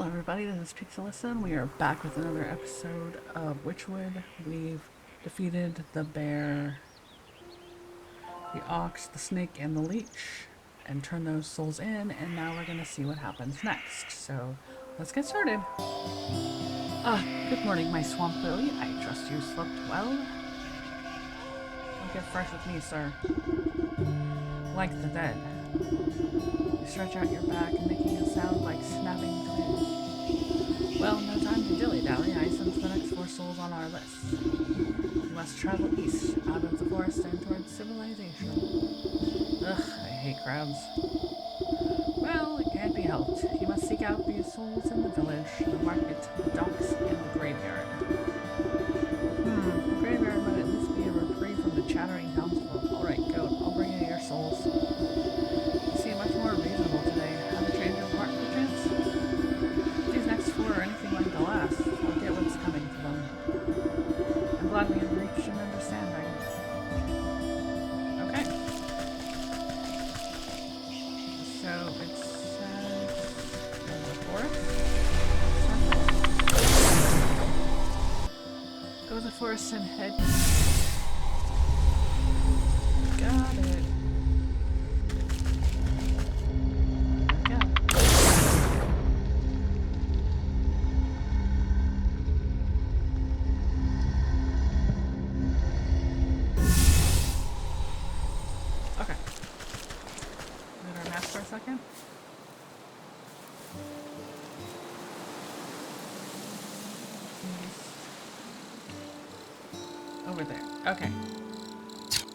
everybody, this is Pixelissa, and we are back with another episode of Witchwood. We've defeated the bear, the ox, the snake, and the leech, and turned those souls in, and now we're gonna see what happens next. So, let's get started. Good morning, my swamp lily. I trust you slept well. Don't get fresh with me, sir. Like the dead. You stretch out your back, making a sound like snapping twigs. Well, no time to dilly-dally. I sense the next 4 souls on our list. You must travel east, out of the forest and towards civilization. Ugh, I hate crowds. Well, it can't be helped. You must seek out these souls in the village, the market, the docks, and the graveyard. The graveyard might at least be a reprieve from the chattering townsfolk. Alright, goat, I'll bring you your souls. You seem much more reasonable today. Have a change of heart, perchance? If these next 4 are anything like the last, I'll get what's coming to them. I'm glad we have reached an understanding. Okay. So it says in the forest. Go to the forest and head. Got it. Okay. Look at our map for a second. Over there. Okay.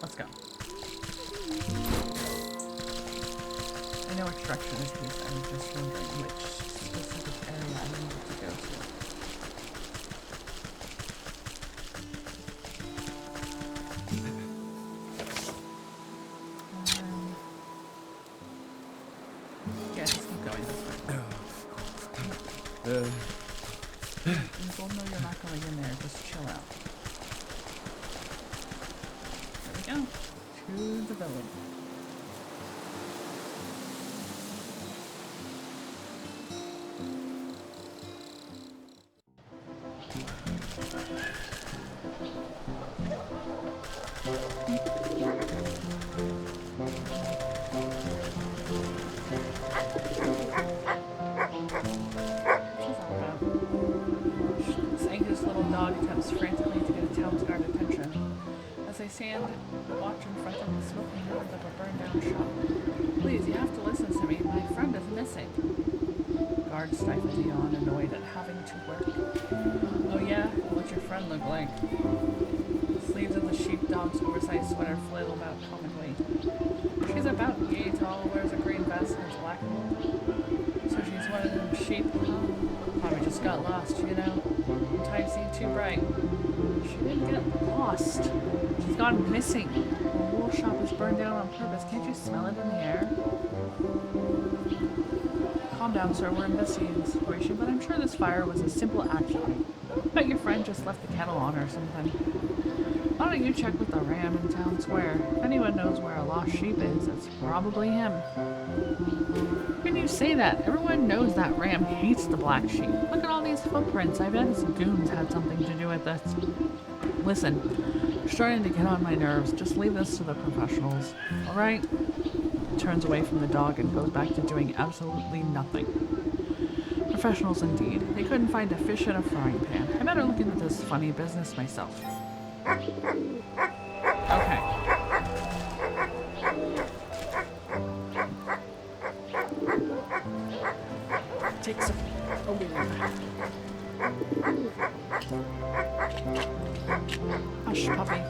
Let's go. I know which direction is east. I was just wondering which specific area I needed to go to. Yeah, just keep going this way. You both know you're not going in there. Just chill out. There we go. To the village. This anxious little dog attempts frantically to get a town's-guard attention. As they stand, watch in front of the smoking ruins of a burned-down shop. Please, you have to listen to me. My friend is missing. Guard stifles a yawn, annoyed at having to work. Oh yeah? What's your friend look like? The sleeves of the sheepdog's oversized sweater flail about common weight. She's about yay tall, wears a green vest, and is black wool. So she's one of them sheep, huh? Probably just got lost, you know? Times seem too bright. She didn't get lost. She's gone missing. The wool shop is burned down on purpose. Can't you smell it in the air? Calm down, sir. We're investigating the situation, but I'm sure this fire was a simple accident. Bet your friend just left the kettle on or something. Why don't you check with the ram in town square? If anyone knows where a lost sheep is, it's probably him. How can you say that? Everyone knows that ram hates the black sheep. Look at all these footprints. I bet his goons had something to do with this. Listen, you're starting to get on my nerves. Just leave this to the professionals, alright? Turns away from the dog and goes back to doing absolutely nothing. Professionals indeed. They couldn't find a fish in a frying pan. I better look into this funny business myself. Okay. Takes a move. Hush, puppy.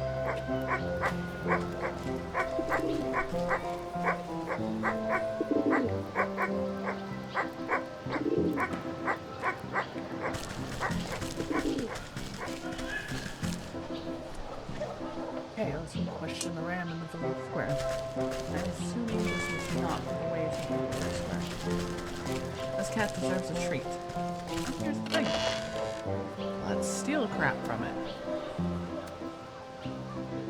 Okay, let's question the ram in the village square. I'm assuming this is not the way to the village square. This cat deserves a treat. Here's the thing. Let's steal crap from it.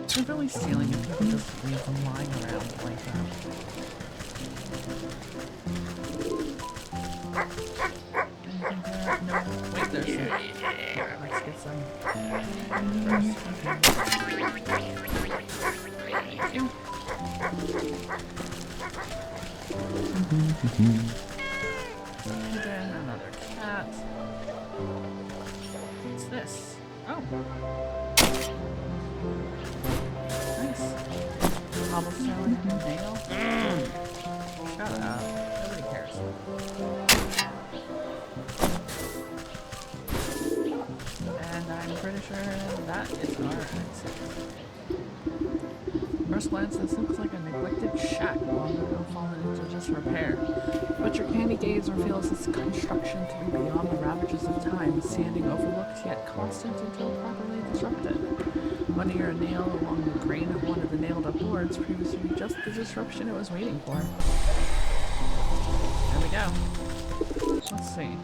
They're really stealing if people just leave them lying around like that. Anything there's some. Here, let's get some first. Thank you. And then another cat. What's this? Oh. Nice. Cobblestone and a nail. Shut up. Nobody cares. And I'm pretty sure that is our exit. First glance, this looks like a neglected shack long ago fallen into disrepair. But your candy gaze reveals its construction to be beyond the ravages of time, standing overlooked yet constant until properly disrupted. One ear and nail along the grain of one of the nailed-up boards proves to be just the disruption it was waiting for. There we go. Let's see.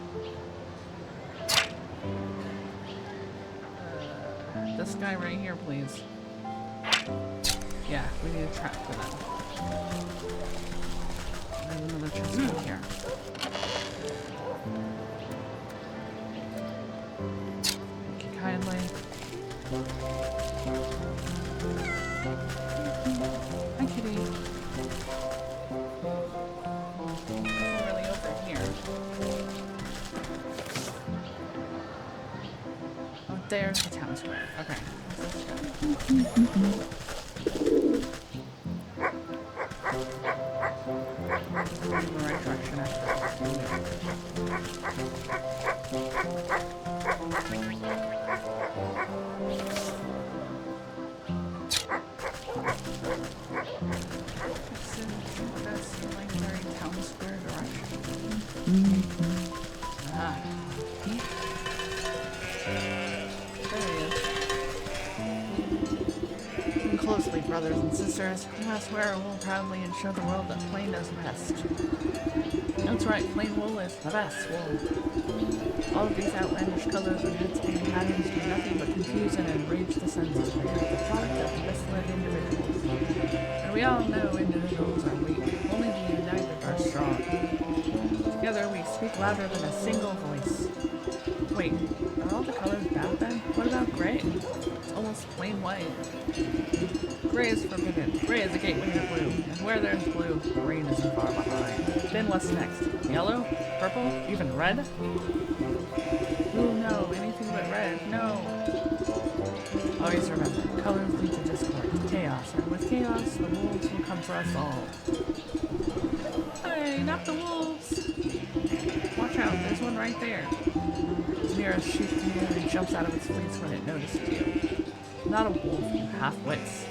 This guy right here, please. Yeah, we need a trap for that. There's another chest over here. Thank you kindly. Hi, kitty. Nothing really over here. Oh, there's the town square. Okay. In the right direction after. Town square direction. Ah. There he is. Listen closely, brothers and sisters. We must wear our wool proudly and show the world that plain is best. That's right, plain wool is the best wool. All of these outlandish colors and head-spinning patterns do nothing but confuse and enrage the senses. They are the product of misled individuals. And we all know individuals are weak. Only the united are strong. Together we speak louder than a single voice. Wait, are all the colors bad then? What about gray? It's almost plain white. Gray is forbidden. Gray is a gateway to blue. And where there's blue, green isn't far behind. Then what's next? Yellow? Purple? Even red? Ooh, no. Anything but red. No. Always remember, colors lead to discord, chaos, and with chaos, the wolves will come for us all. Hey, not the wolves! Watch out, there's one right there. The nearest sheep community jumps out of its fleece when it notices you. Not a wolf, you half-wits.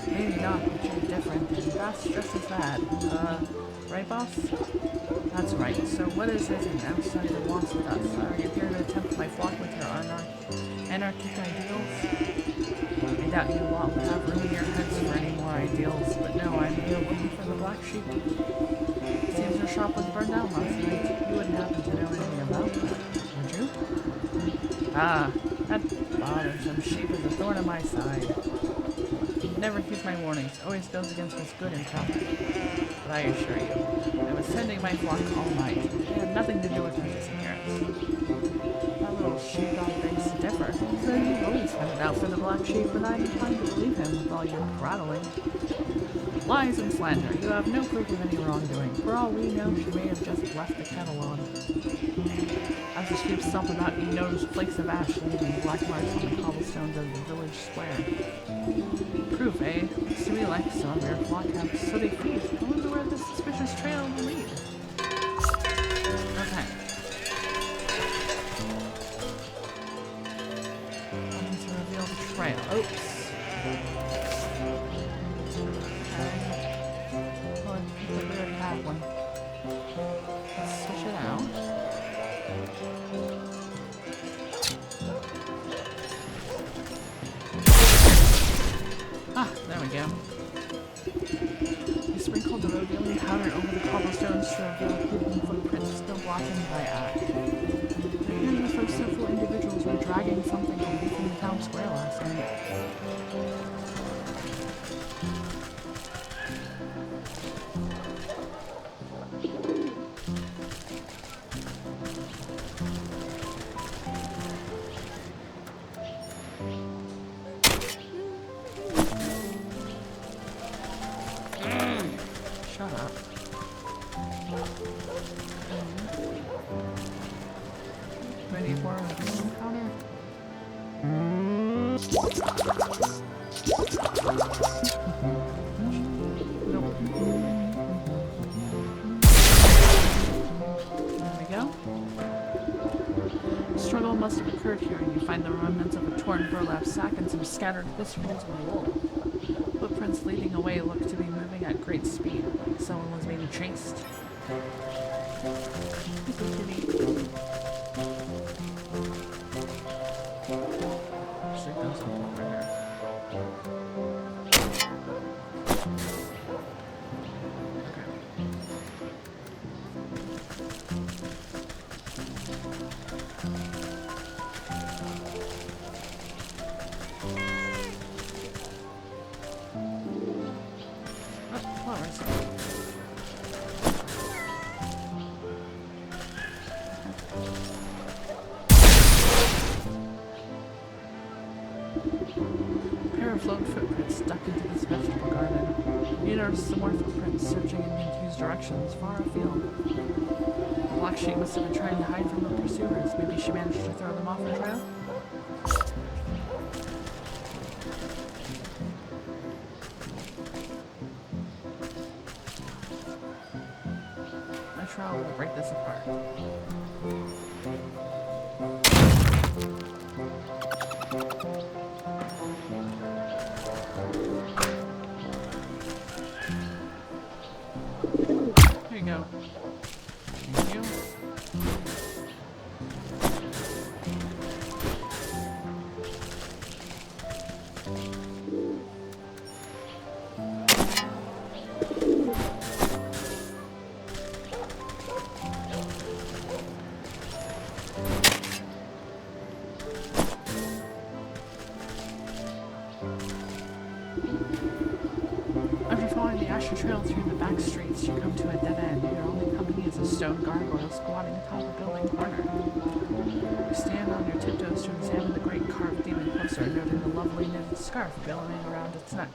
Maybe not, but you're different, and that's just as bad. Right, boss? That's right. So what is it an outsider wants with us? Are you here to tempt my flock with your anarchic ideals? I doubt you lot will have room in your heads for any more ideals, but no, I'm here looking for the black sheep. Seems your shop was burned down last night. You wouldn't happen to know anything about that, would you? Ah, that bothersome sheep is a thorn in my side. Never heeds my warnings, always goes against what's good and proper. But I assure you, I was tending my flock all night. It had nothing to do with my disappearance. That little sheepdog begs to differ. He said you've always hunted out for the black sheep, but I'm inclined to believe him with all your prattling. Lies and slander. You have no proof of any wrongdoing. For all we know, she may have just left the kettle on. As the sheep stomp about, you notice flakes of ash leaving black marks on the cobblestones of the village square. Proof, eh? Looks to me like some of your flock have sooty feet. I wonder where this suspicious trail will lead. Okay. I need to reveal the trail. Oops. Okay. Oh, I think we already have one. Let's switch it out. Ah, there we go. You sprinkled the revealing powder over the cobblestones to reveal hidden footprints still blocking by ash. The hand of those several individuals were dragging something away from the town square last night. ready for a real encounter? Nope. There we go. Struggle must have occurred here, and you find the remnants of a torn burlap sack and some scattered fistfuls of wool. Footprints leading away look to be moving at great speed, like someone was being chased. Actually, there's something over here. Some more footprints searching in confused directions far afield. The black sheep must have been trying to hide from her pursuers. Maybe she managed to throw them off her trail? My trial will break this apart. Go. Thank you. After following the Asher Trail through the back streets, you come to a dead end. Your only company is a stone gargoyle squatting atop a building corner. You stand on your tiptoes to examine the great carved demon closer, noting the lovely knitted scarf billowing around its neck.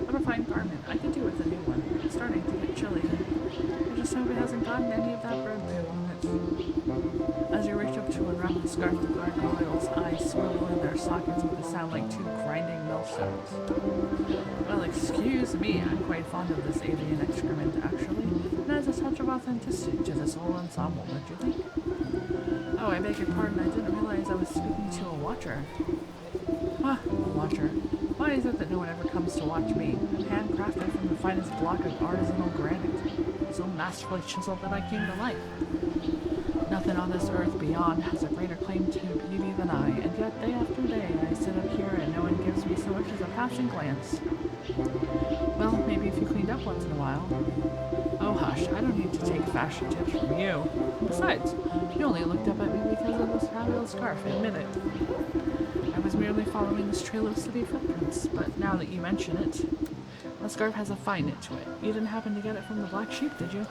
What a fine garment. I could do with a new one. It's starting to get chilly. I just hope it hasn't gotten any of that bird poo on it. As you reach up to unwrap the scarf, the gargoyle's eyes swivel in their sockets with a sound like two grinding millstones. Well, excuse me, I'm quite fond of this alien excrement, actually. It adds a touch of authenticity to this whole ensemble, don't you think? Oh, I beg your pardon, I didn't realize I was speaking to a watcher. Ah, a watcher. Why is it that no one ever comes to watch me? I'm handcrafted from the finest block of artisanal granite, so masterfully chiseled that I came to life. Nothing on this earth beyond has a greater claim to beauty than I, and yet day after day I sit up here and no one gives me so much as a passing glance. Well, maybe if you cleaned up once in a while. Oh hush, I don't need to take fashion tips from you. Besides, you only looked up at me because of this fabulous scarf, admit it. I was merely following this trail of city footprints, but now that you mention it, the scarf has a fine knit to it. You didn't happen to get it from the black sheep, did you?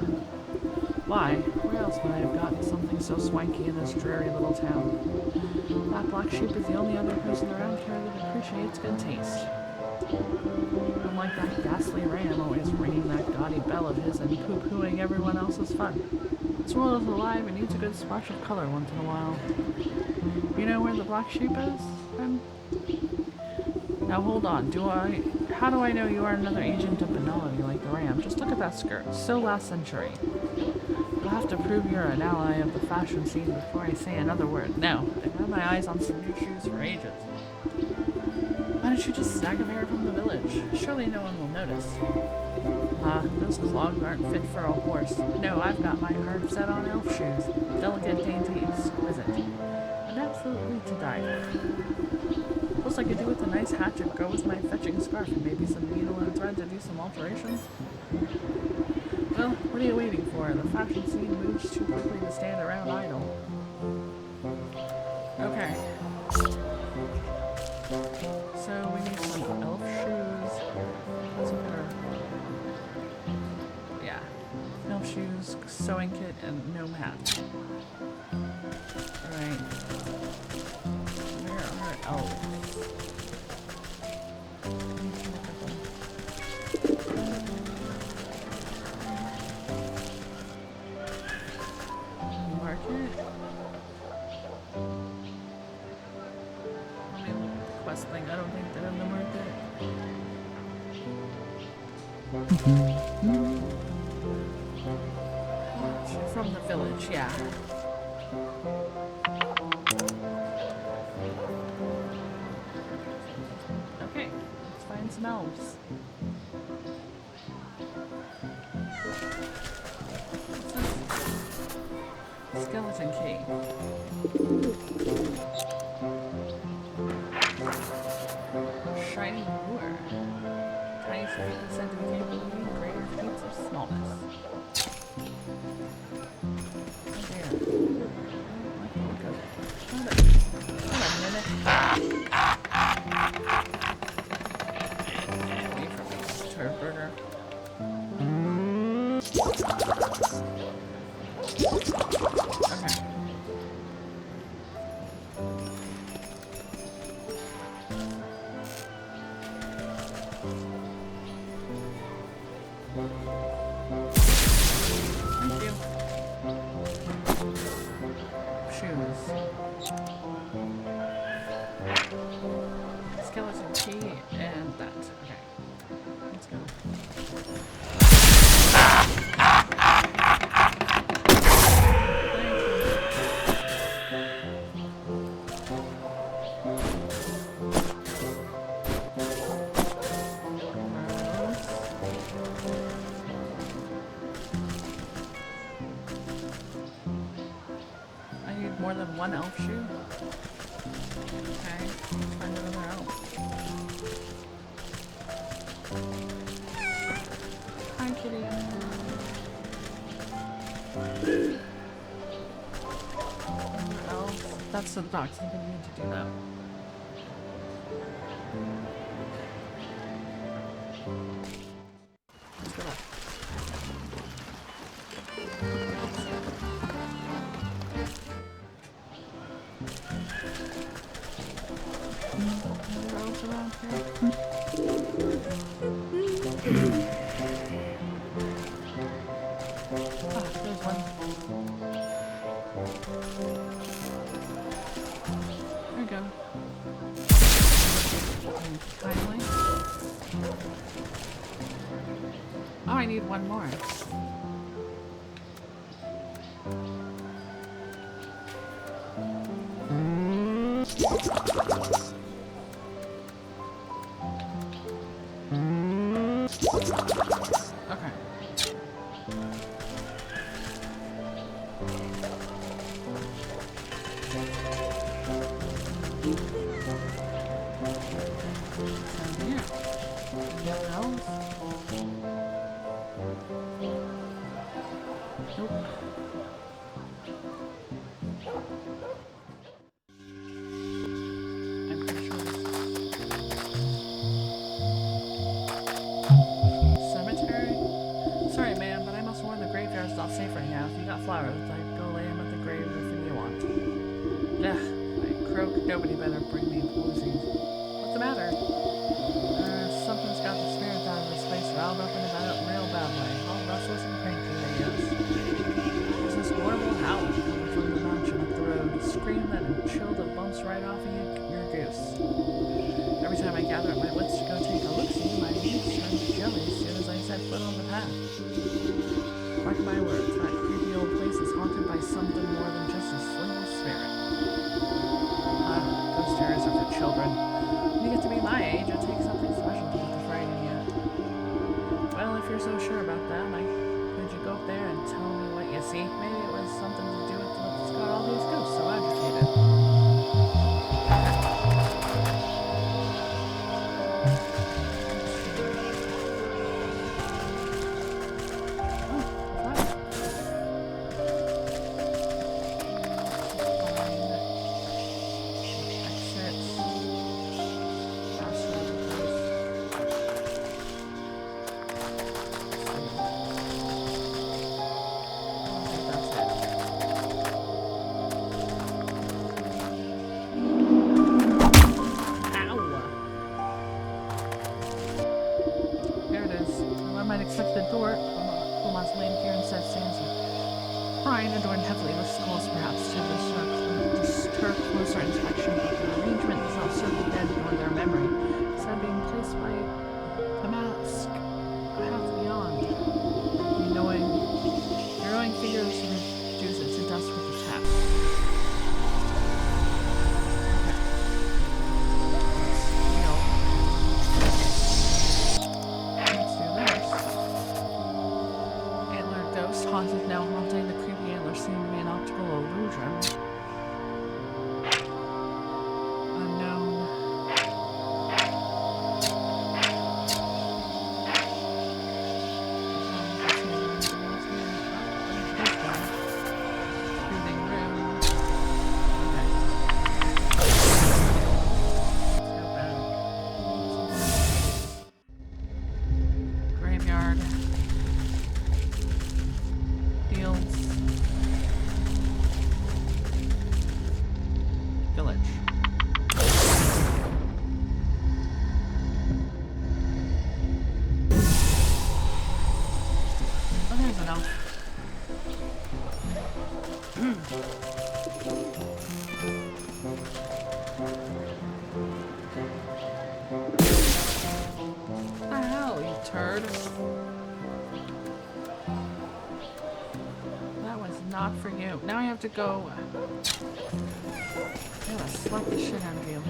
Why? Where else would I have gotten something so swanky in this dreary little town? That black sheep is the only other person around here that appreciates good taste. Unlike that ghastly ram always ringing that gaudy bell of his and poo-pooing everyone else's fun. This world is alive and needs a good splash of color once in a while. You know where the black sheep is, then? Now hold on, how do I know you are another agent of banality like the ram? Just look at that skirt, so last century. You'll have to prove you're an ally of the fashion scene before I say another word. No, I've had my eyes on some new shoes for ages. Why don't you just snag a pair from the village? Surely no one will notice. Those clogs aren't fit for a horse. No, I've got my heart set on elf shoes. Delicate, dainty, exquisite. And absolutely to die for. Plus I could do with a nice hatchet, go with my fetching scarf, and maybe some needle and thread to do some alterations. Well, what are you waiting for? The fashion scene moves too quickly to stand around idle. Okay. So we need some elf shoes. What's better? Yeah. Elf shoes, sewing kit, and gnome hat. Alright. Where are elves? Market? From the village, yeah. Okay, let's find some elves. Skeleton key. Shiny lure. Tiny sweet scent of capability, greater feats of smallness. Oh dear. Hold a minute. Get away from me, turd burger. Okay. Thank you. Shoes. Skeleton key and that. Okay. Let's go. More than one elf shoe? Okay, let's find another elf. Hi, kitty. Elves. That's the dogs. I didn't mean to do that. Let's go back. Around here. Ah, there's one. There we go. Kindly. Oh, I need one more. Okay. Here. Anything else? Nope. I'm pretty sure this cemetery? Sorry, ma'am, but I must warn the graveyard's not safe right now. If you got flowers, I'd go lay them at the grave if you want. Ugh, I croak. Nobody better bring me posies. What's the matter? Something's got the spirits out of this place riled up and about it real bad way. All restless and cranky, I guess. There's this horrible howl coming from the mansion up the road. A scream that chill that bumps right off of your goose. Every time I gather up my wits to go take a look-see, my knees turn to jelly as soon as I set foot on the path. Mark my words, that creepy old place is haunted by something more than just a sleepless spirit. Ghost stories are for children. When you get to be my age, it takes something special to get to frighten you. Well, if you're so sure about that, could you go up there and tell me what you see? Maybe it was something to do with what's got all these ghosts so agitated. Brian adorned heavily with skulls, perhaps to deter closer inspection, but the arrangement is not certainly dead nor their memory. Instead of being placed by a mask, I have to be honest. beyond. Your knowing fingers reduce it to dust with a tap. Let's do this. Antler ghost haunted, now haunting. The creepy antler seemed to be an optical illusion. Unknown. Soothing room. Okay. Let's go back. Graveyard. Fields. Village. Oh, there's an elf. What the hell, you turd? That was not for you. Now I have to go. I gotta slap the shit out of you.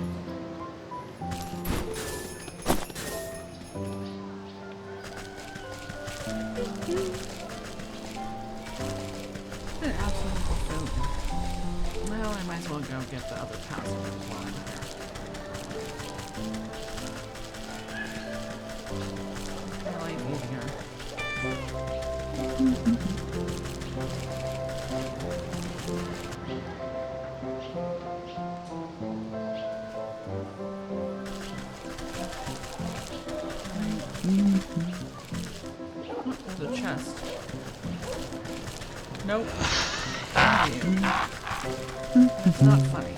An absolute fulfillment. Well, I might as well go get the other passengers while I'm here. I like easier. Oh, there's a chest. Nope. That's not funny.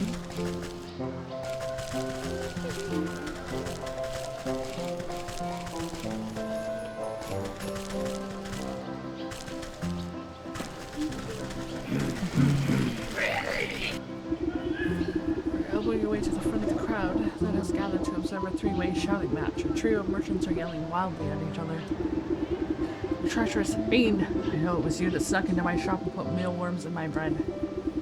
Elbow your way to the front of the crowd that has gathered to observe a three-way shouting match. A trio of merchants are yelling wildly at each other. Treacherous fiend! I know it was you that snuck into my shop and put mealworms in my bread.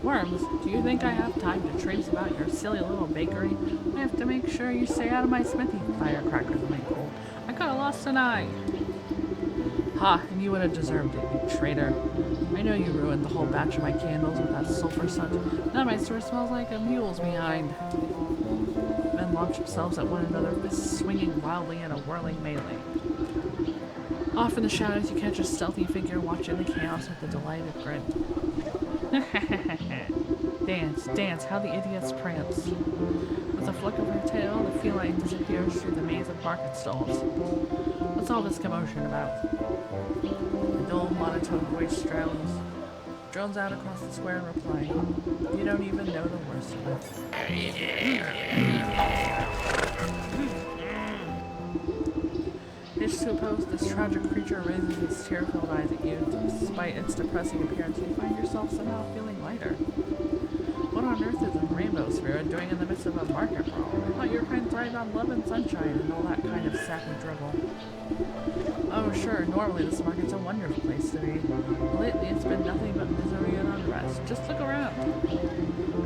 Worms? Do you think I have time to traipse about your silly little bakery? I have to make sure you stay out of my smithy, firecrackers make cold. I could have lost an eye. Ha, and you would have deserved it, you traitor. I know you ruined the whole batch of my candles with that sulfur scent. Now my store smells like a mule's behind. Men launch themselves at one another, fists swinging wildly in a whirling melee. Off in the shadows, you catch a stealthy figure watching the chaos with a delighted grin. Dance, dance, how the idiots prance. With a flick of her tail, the feline disappears through the maze of market stalls. What's all this commotion about? A dull, monotone voice drones out across the square in reply. You don't even know the worst of it. It's supposed this tragic creature raises its tear-filled eyes at you. Despite its depressing appearance, you find yourself somehow feeling lighter. What on earth is a rainbow spirit doing in the midst of a market brawl? I thought your kind thrived on love and sunshine and all that kind of sappy drivel. Oh sure, normally this market's a wonderful place to be. Lately it's been nothing but misery and unrest. Just look around.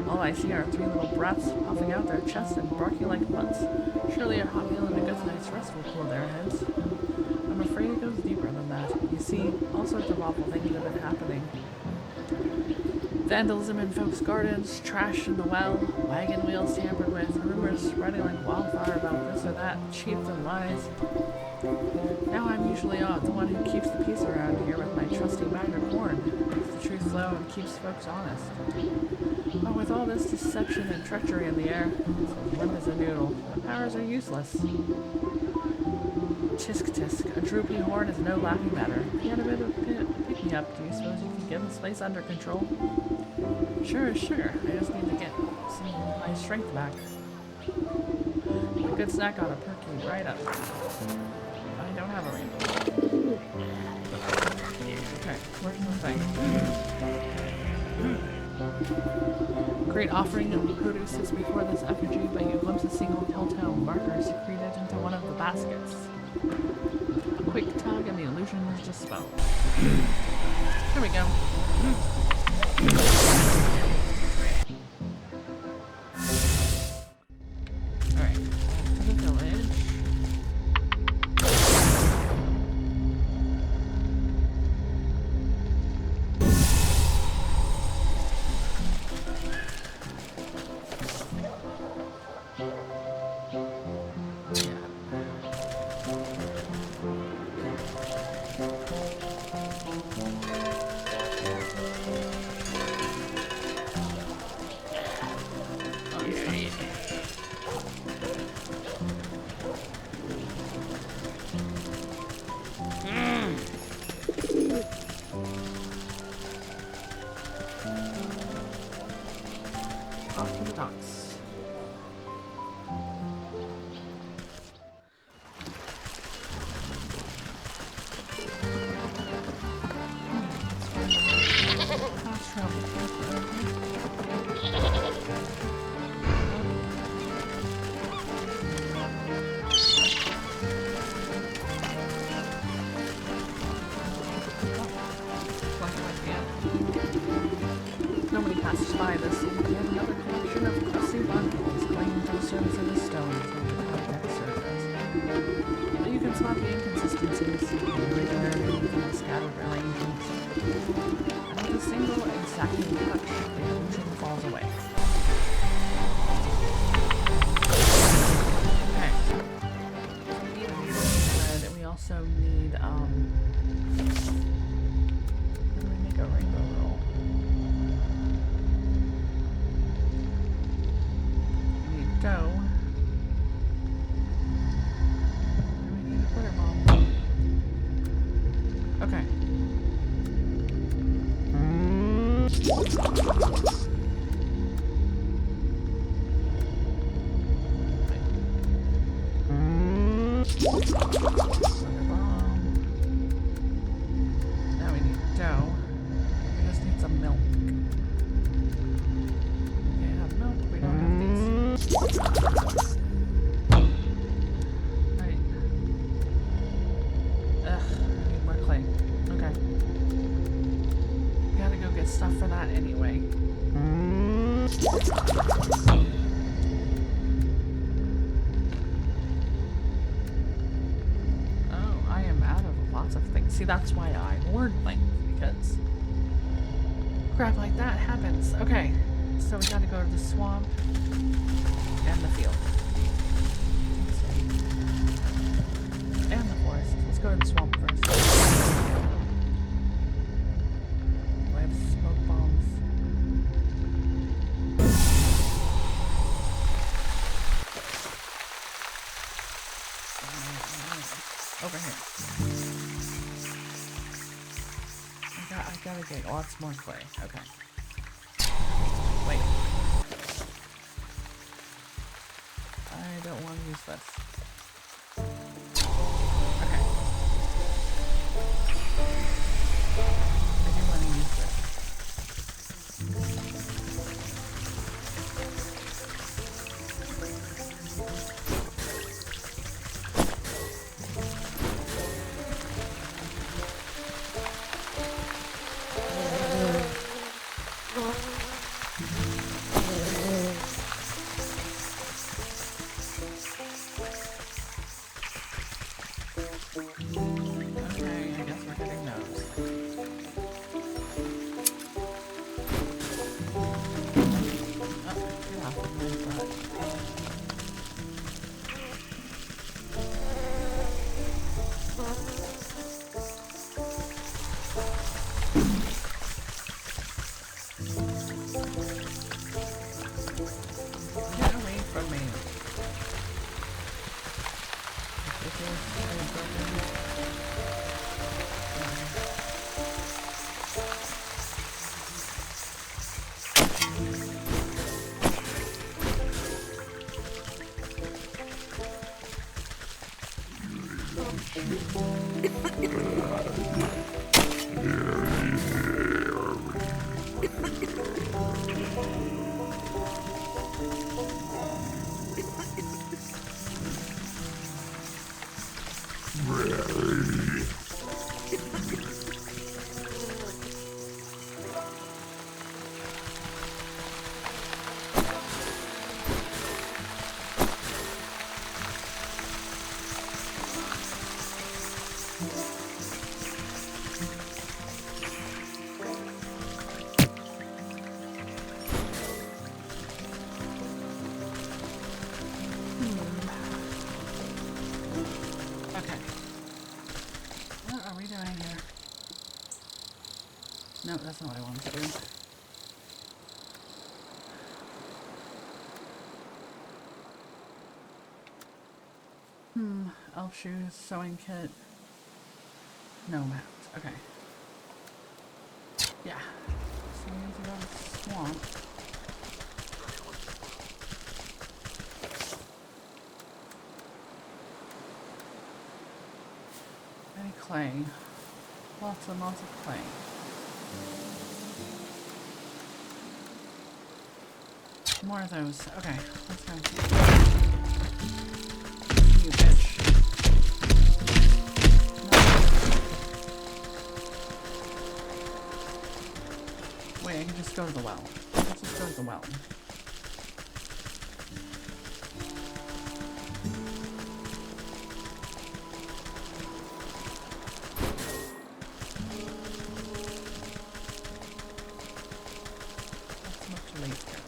All I see are three little brats puffing out their chests and barking like mutts. Surely a hot meal and a good night's rest will cool their heads. I'm afraid it goes deeper than that. You see, all sorts of awful things have been happening. Vandalism in folks' gardens, trash in the well, wagon wheels tampered with, rumors spreading like wildfire about this or that, cheats and lies. Now I'm usually the one who keeps the peace around here with my trusty magnum horn. Makes the truth flow and keeps folks honest. But with all this deception and treachery in the air, it's as limp as a noodle. The powers are useless. Tisk tisk, a droopy horn is no laughing matter. If you had a bit of pick-me-up, do you suppose you can get this place under control? Sure. I just need to get some of my strength back. A good snack ought to perk you right up. I don't have a rainbow. Okay, where's the thing? Great offering of produce sits before this effigy, but you glimpse a single telltale marker secreted into one of the baskets. quick tug and the illusion is dispelled. There we go. Alright, to the village. Off to the docks. Fast travel. Nobody passes by this seems to have another collection of crusty bundles clinging to the surface of the stones like the contact surface. But you can spot the inconsistencies, the irregularity in the scattered arrangements. And with a single exacting touch, the illusion falls away. Okay. We need a thread. We also need, how do we make a rainbow roll? Dough. We need a glitter bomb. Okay. Glitter bomb. Now we need dough. We just need some milk. We can't have milk. We don't have these. Right. Ugh, I need more clay. Okay. Gotta go get stuff for that anyway. Oh, I am out of lots of things. See, that's why I hoard things, because crap like that happens. Okay, so we gotta go to the swamp and the field. And the forest. Let's go to the swamp first. Do I have smoke bombs? Over here. I gotta get lots more clay. Okay. Wait. I don't want to use this. Okay. I do want to use this. considering. Elf shoes, sewing kit. No map. Okay. Yeah. So we need to go to the swamp. Any clay. Lots and lots of clay. More of those. Okay, let's go. You bitch. No. Wait, I can just go to the well. Let's just go to the well. That's much later.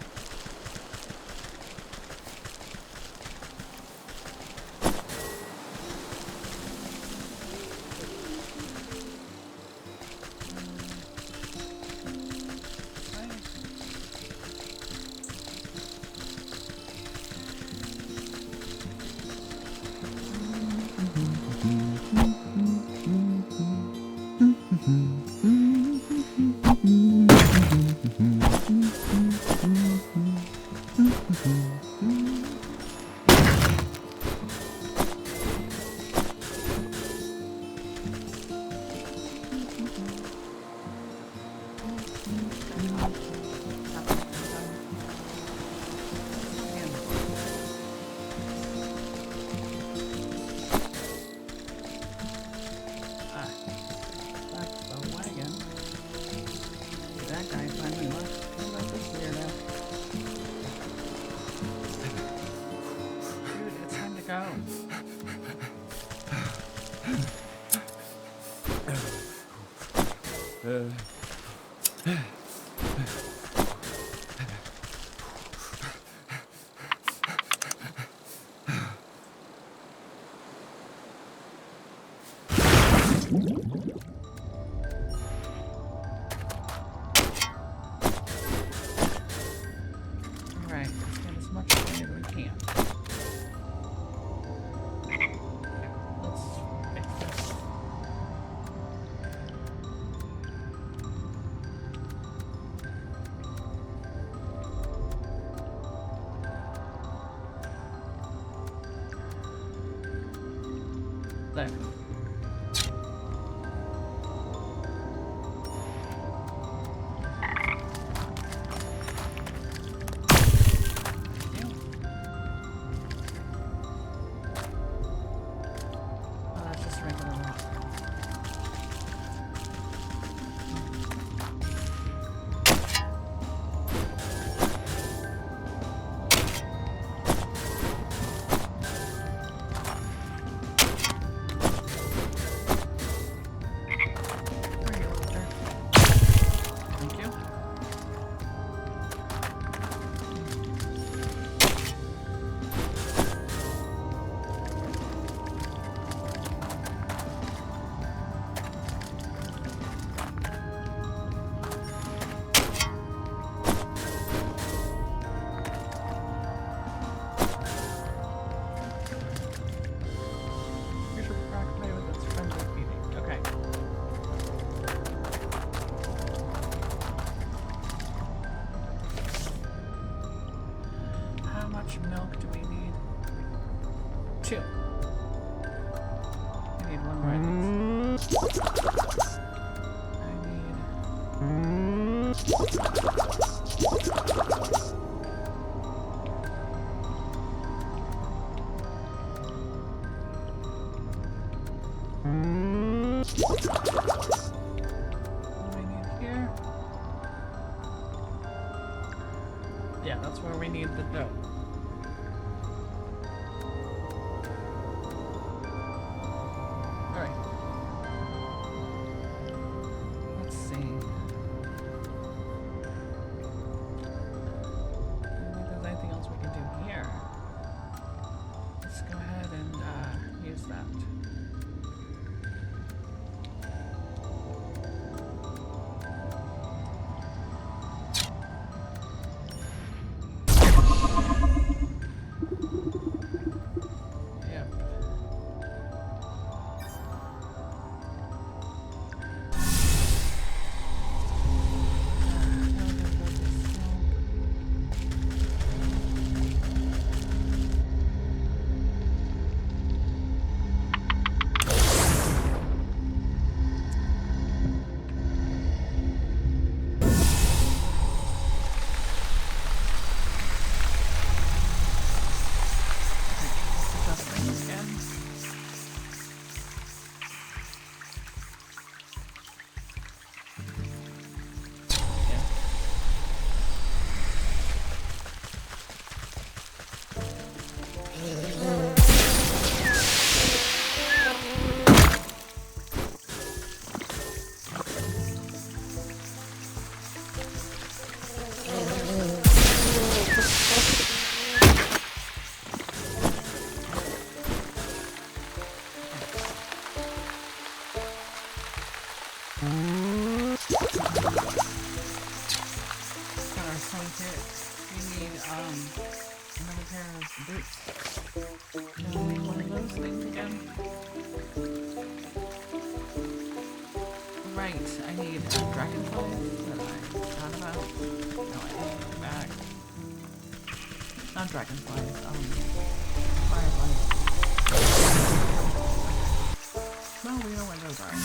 Alright, let's get as much money as we can. Let's fix this. There. Milk do we need? 2. I need 1 more. I need... What do I need here? Yeah, that's where we need the dough. Got our swing kit. We need another pair of boots. Can we make one of those things again? Right, I need dragonflies that I forgot about. No, I didn't put back. Not dragonflies, fireflies. Well, we know where those are.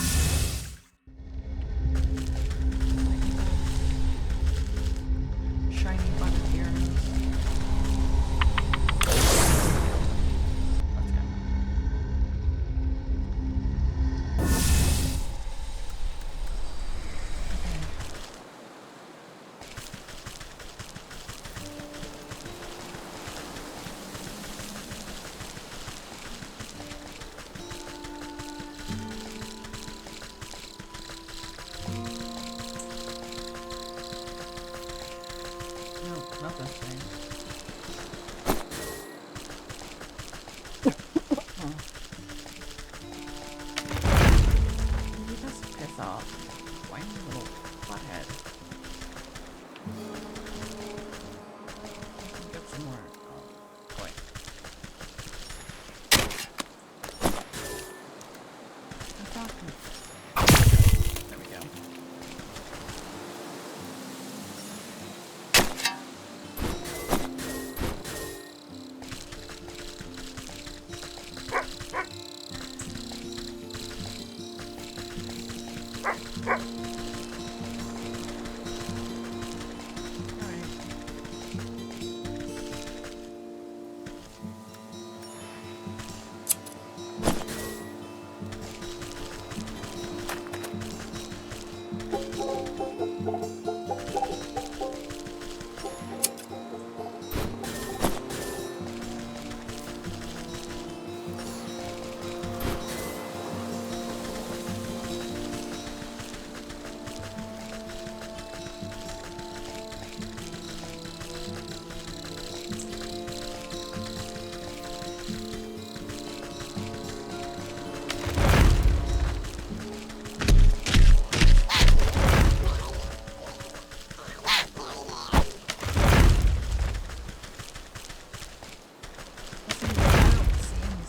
Shiny button earrings. Let's go. No, not this thing. Huh. You just piss off. Whiny little butthead. Get some more. Oh, boy. That's awesome. There we go. Alright.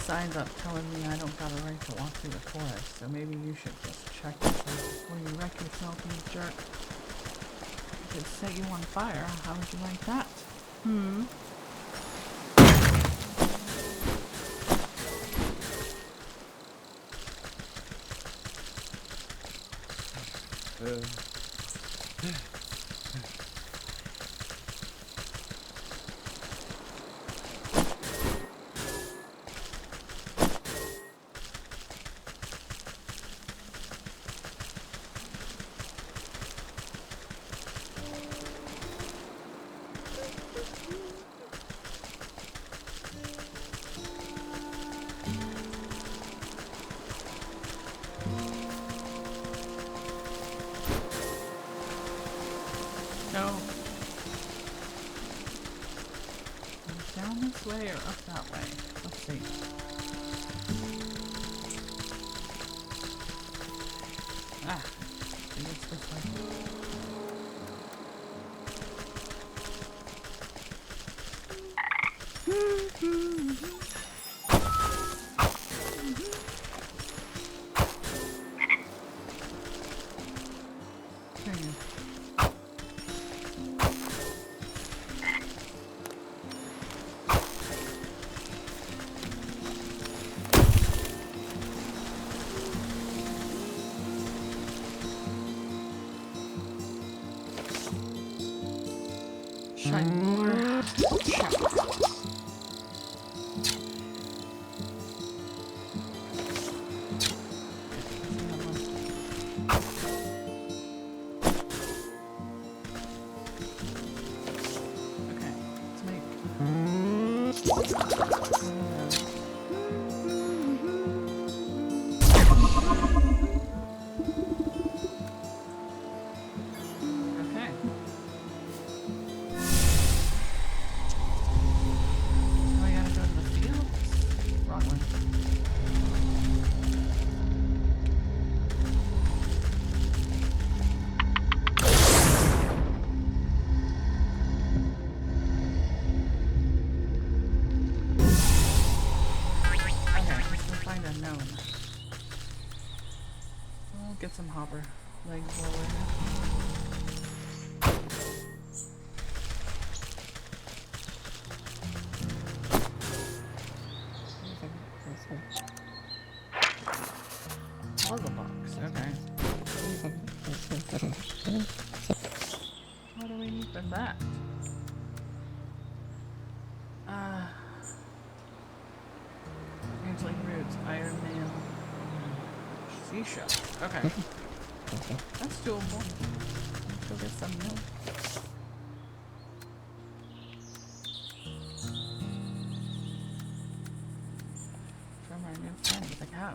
Signs up telling me I don't got a right to walk through the forest, so maybe you should just check yourself before you wreck yourself, you jerk. I could set you on fire. How would you like that? Hmm? No. Down this way or up that way? Let's see. Ah, I think it's this way. Shiny more. Check. Okay, let's make. Okay. get some hopper legs while we're here. Puzzle box, okay. What do we need for that? Angelic Roots, Iron Man, Seashells. Okay. That's doable. Let's go get some milk. From our new friend, the cow.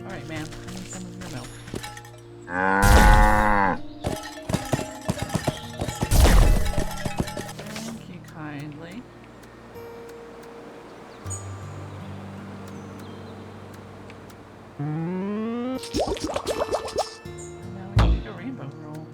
Alright, ma'am. I need some of your milk. Thank you kindly. Now we need a rainbow roll.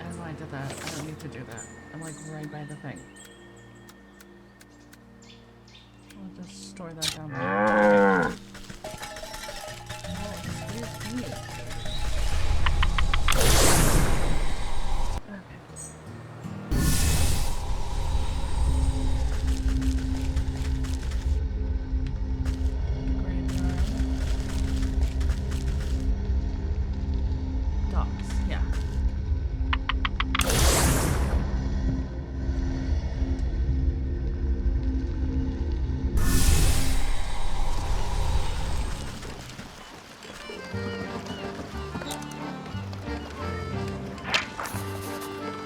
As I did that, I don't need to do that. I'm like right by the thing. I'll just store that down there. Oh, excuse me. Okay. Graveyard. Docks, yeah.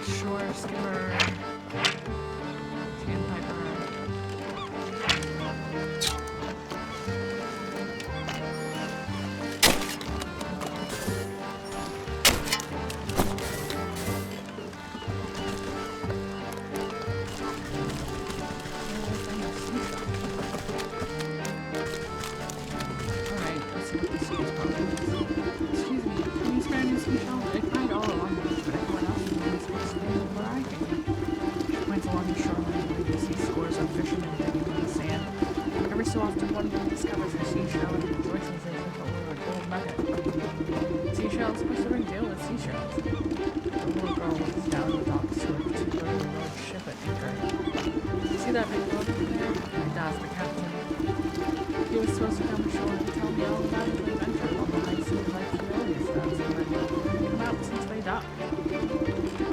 Shore skimmer, sandpiper. Alright, let's see what this seashell is. Excuse me, can you spare me a seashell? I cried all along the beach, but everyone else is supposed to be where I came. She points along the shoreline where you see scores of fishermen digging in the sand. Every so often one of them discovers a seashell and rejoices as if it were a gold nugget. Seashells? What's the big deal with seashells? The little girl looks down the docks to a particularly large ship at anchor. See that big boat over there? And that's the captain. He was supposed to come ashore and tell me all about his adventure on the high sea like he always does, and then come out since they docked.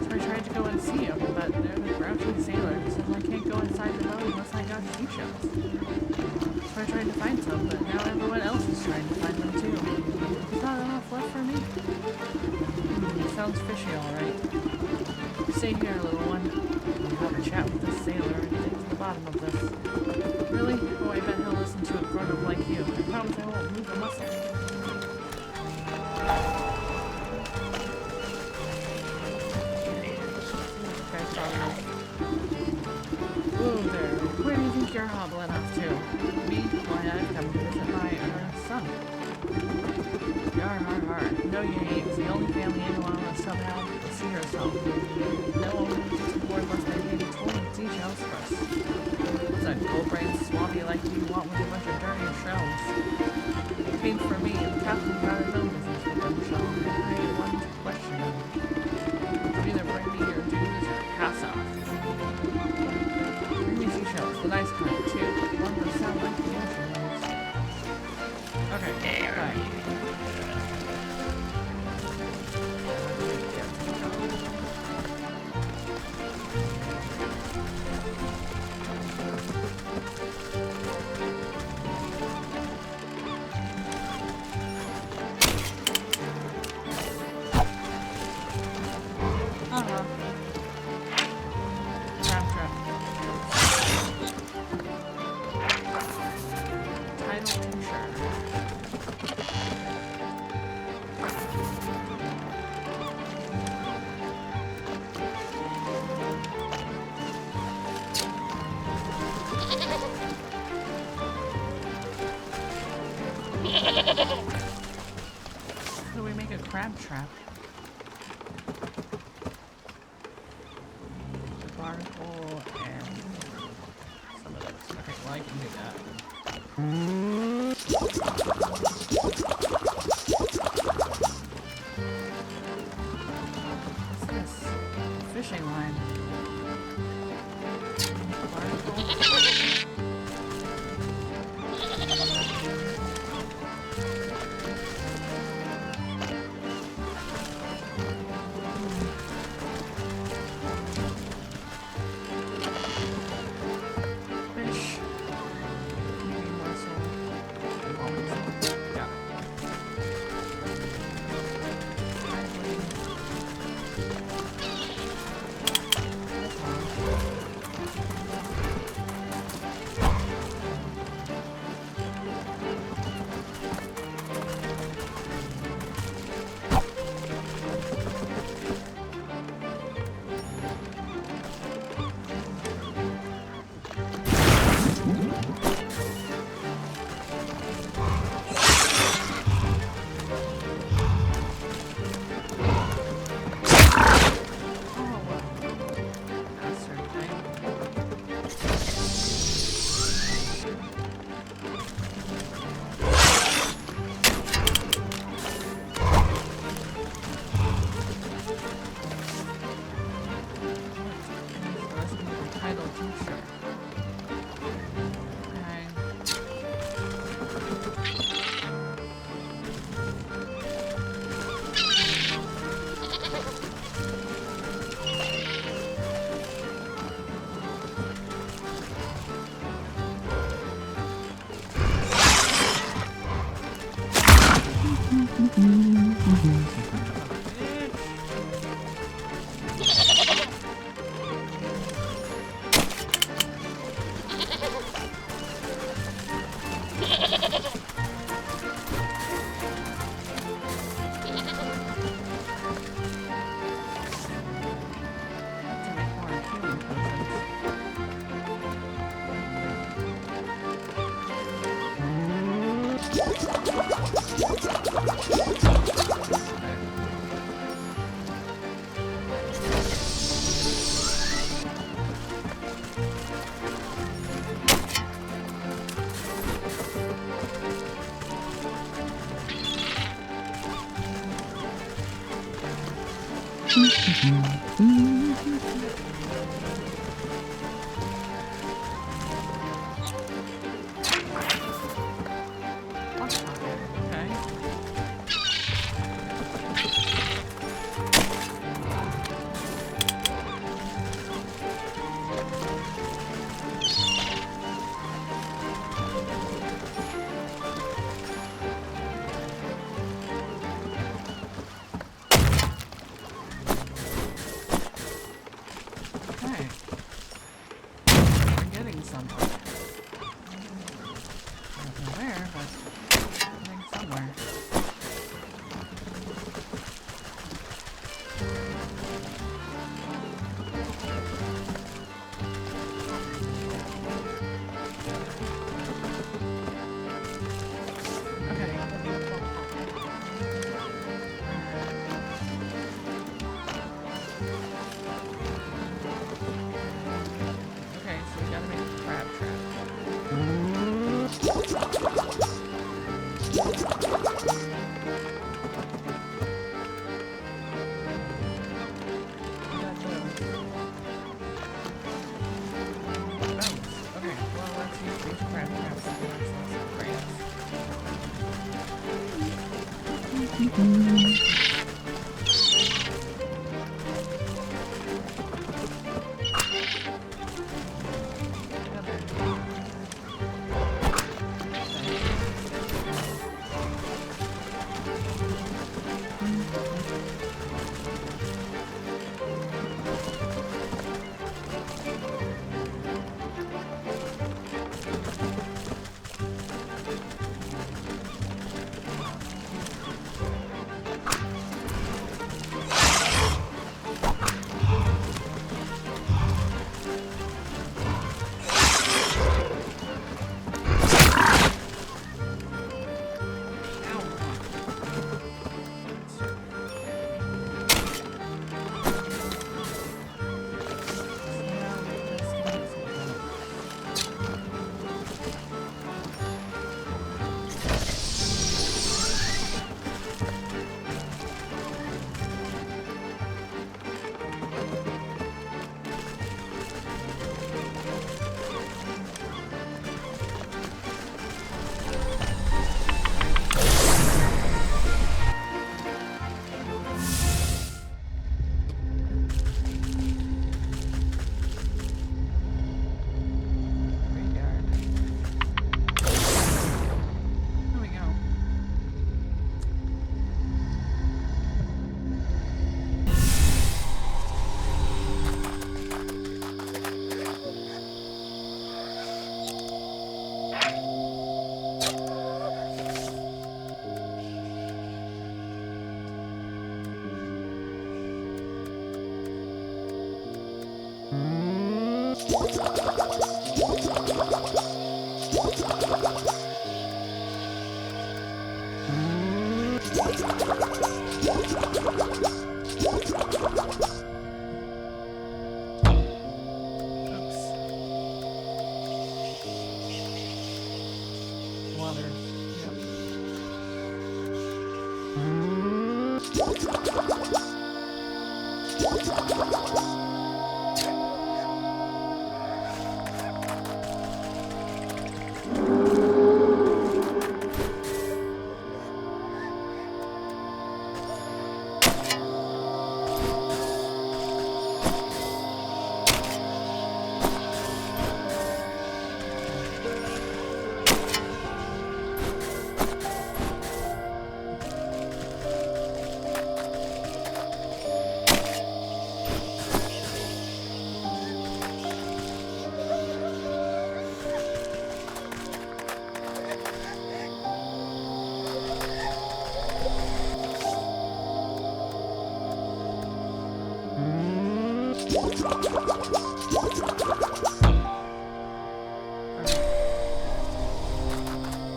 So I tried to go and see him, but there's a grouchy sailor who says I can't go inside the boat unless I got seashells. So I tried to find some, but now everyone else is trying to find them too. There's not enough left for me. Sounds fishy, alright. Stay here, little one. Have a chat with this sailor and get to the bottom of this. Really? Oh, I bet he'll listen to a grown-up like you. I promise I won't move a muscle. Whoa there. Where do you think you're hobbling off to? Me? Why, I've come to visit my son. Yar, har, har. No, you ain't. It's the only family anyone on somehow to see herself. No one will just aboard unless they maybe told seashells first. What's that gold-brained swabby like you want with a bunch of dirty shells? It came for me, and the captain got his own business with them shells. I created one to question them. You either bring me your dues or pass off. Bring me seashells, the nice kind, too. One that sound like the ocean waves. Okay, bye. Title tincture. crab trap. Barnacle and some of those. Okay, well I can do that. What's this? Fishing line. Barnacle.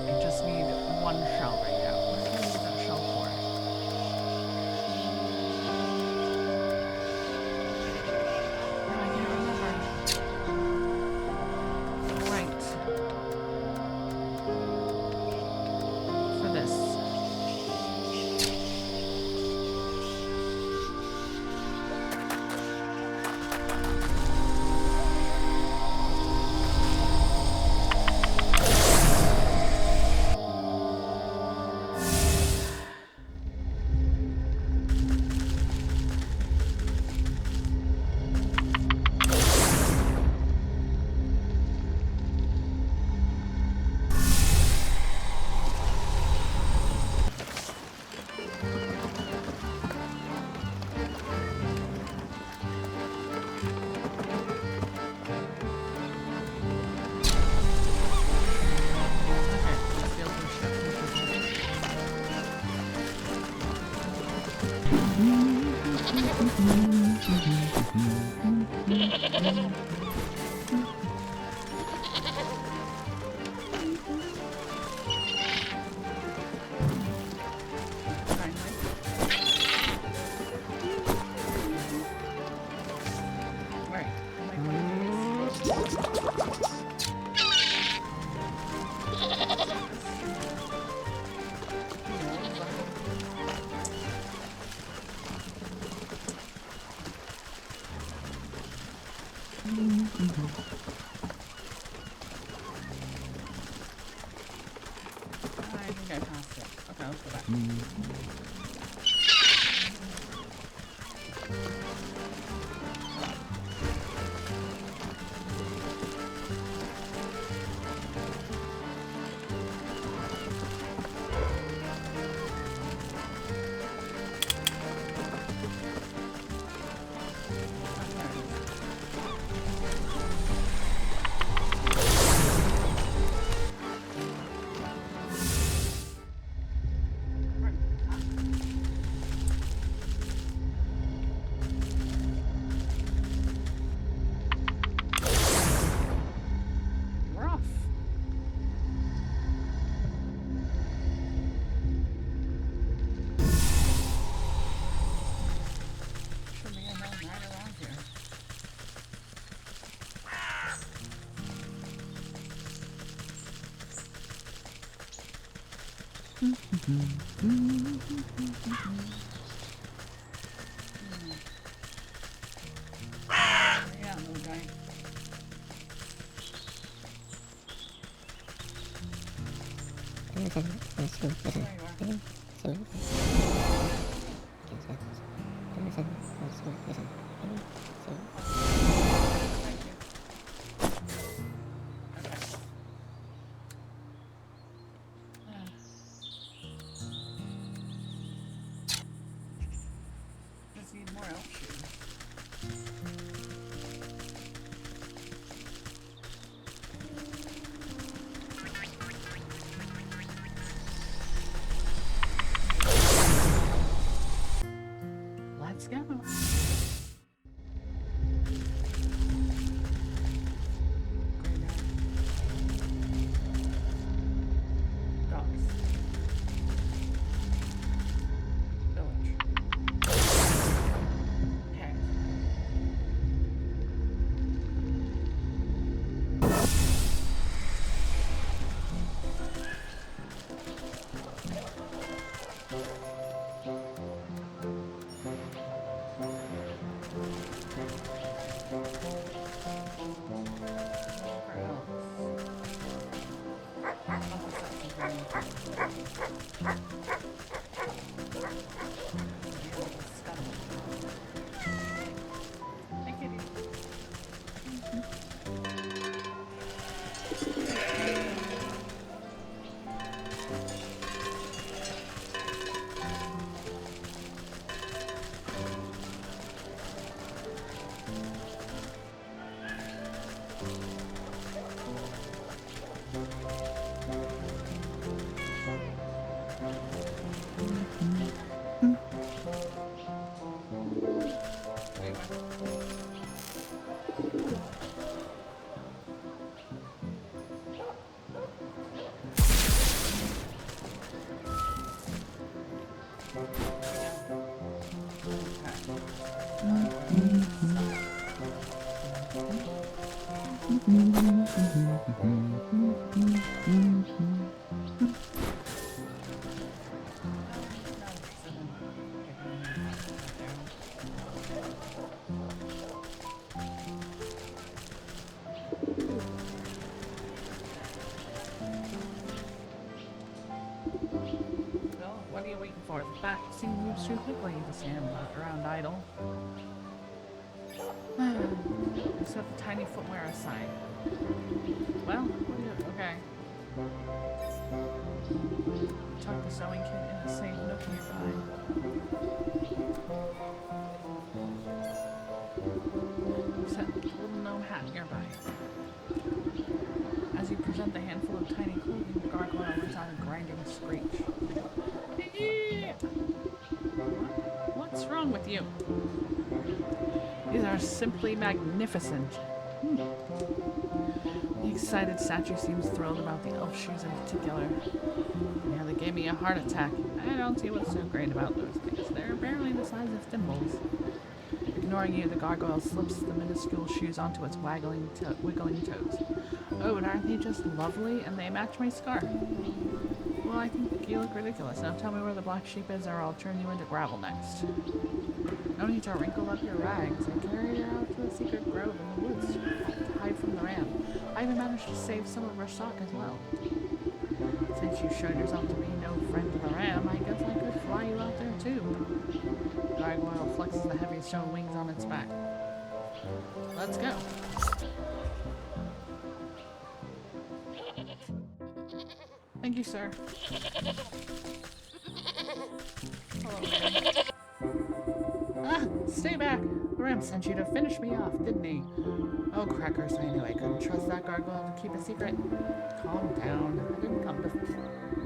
I just need one shell right now. What can I use that shell for? No, I can't remember. Right. For this. I think I passed it. Okay, let's go back. We're off. Should be a known right around here. Yeah, little guy. There you are. Thank you. Okay. Just need more elf shoes. Let's go. Docks. Village. Hey, kitty. Well, what are you waiting for? The back scene moves too quickly to stand around idle. Set the tiny footwear aside. Well, what do you... Okay. Tuck the sewing kit in a safe nook nearby. Set the little gnome hat nearby. As you present the handful of tiny clothing, the gargoyle lets out a grinding screech. What's wrong with you? These are simply magnificent. The excited statue seems thrilled about the elf shoes in particular. Yeah, they gave me a heart attack. I don't see what's so great about those things. They're barely the size of thimbles. Ignoring you, the gargoyle slips the minuscule shoes onto its wiggling toes. Oh, and aren't they just lovely? And they match my scarf. Well, I think you look ridiculous. Now tell me where the black sheep is, or I'll turn you into gravel next. No need to wrinkle up your rags. I carried her out to a secret grove in the woods to hide from the ram. I even managed to save some of her stock as well. Since you showed yourself to be no friend to the ram, I guess I could fly you out there too. The gargoyle flexes the heavy stone wings on its back. Let's go. Thank you, sir. Hello, ram. Ah, stay back! The ram sent you to finish me off, didn't he? Oh, crackers, I knew I couldn't trust that gargoyle to keep a secret. Calm down. I didn't come to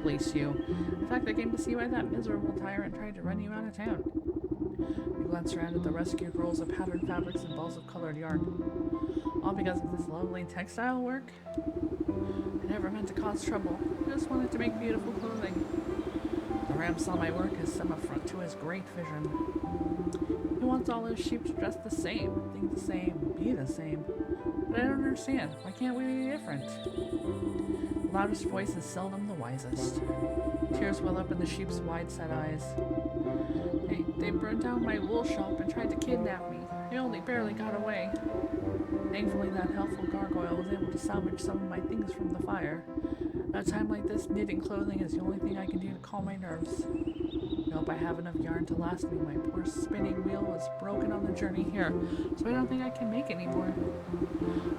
fleece you. In fact, I came to see why that miserable tyrant tried to run you out of town. You glanced around at the rescued rolls of patterned fabrics and balls of colored yarn. All because of this lovely textile work? I never meant to cause trouble. I just wanted to make beautiful clothing. The ram saw my work as some affront to his great vision. He wants all his sheep to dress the same, think the same, be the same. But I don't understand. Why can't we be different? The loudest voice is seldom the wisest. Tears well up in the sheep's wide-set eyes. They burned down my wool shop and tried to kidnap me. I only barely got away. Thankfully, that helpful gargoyle was able to salvage some of my things from the fire. At a time like this, knitting clothing is the only thing I can do to calm my nerves. I hope I have enough yarn to last me. My poor spinning wheel is broken on the journey here, so I don't think I can make any more.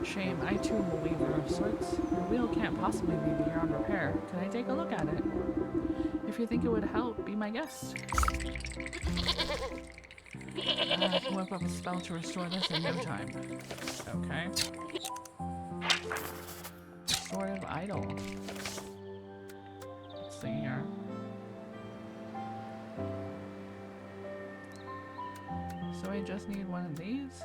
Shame, I too am a weaver of sorts. The wheel can't possibly be beyond repair. Can I take a look at it? If you think it would help, be my guest. I can whip up a spell to restore this in no time. Okay. Sword of Idol. Let's see here. So I just need one of these.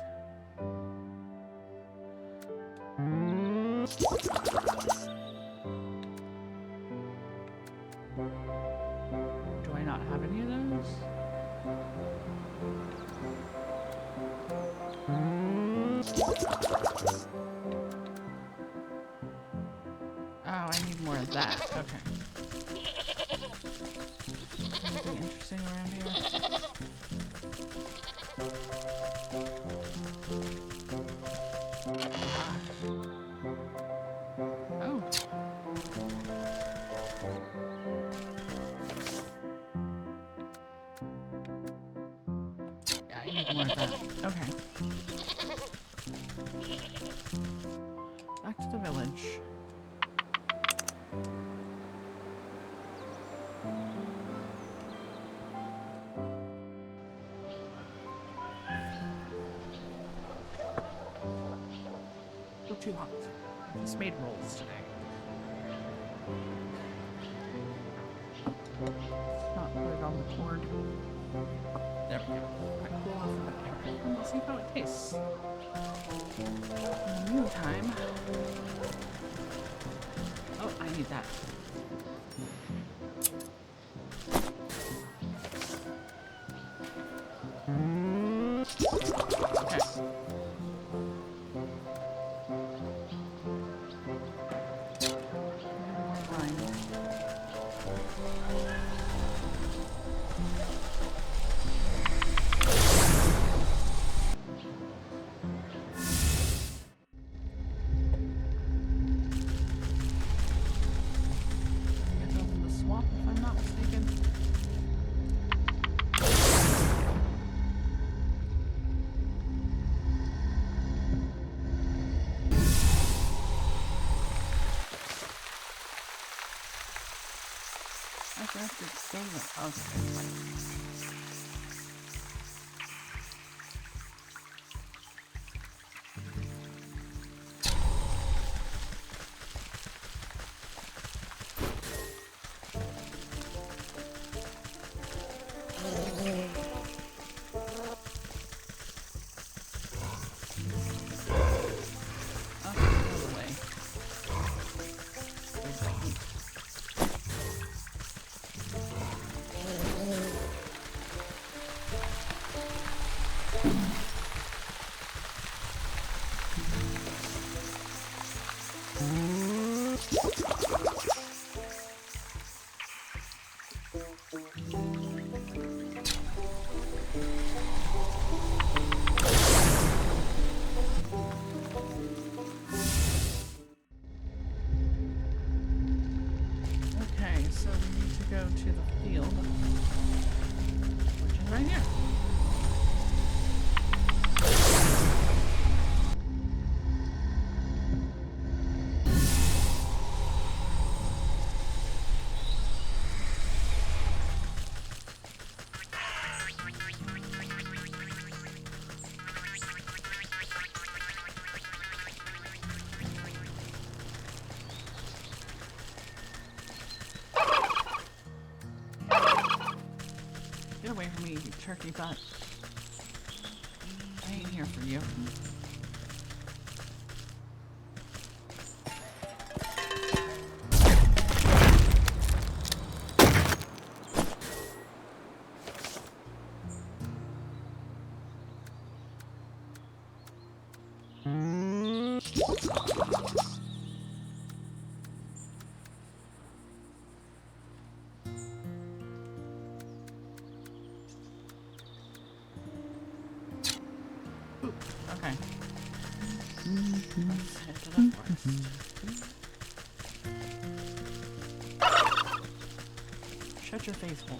Do I not have any of those? Oh, I need more of that. Okay. Anything interesting around here? Oh. something like that. Okay. Back to the village. Still too hot. Just made rolls today. Not put it on the cord. There we go. Quite cool off of there. Let's see how it tastes. In the meantime... Oh, I need that. Okay. Get away from me, you turkey butt. I ain't here for you. Okay. Let's head to the forest. Shut your face hole.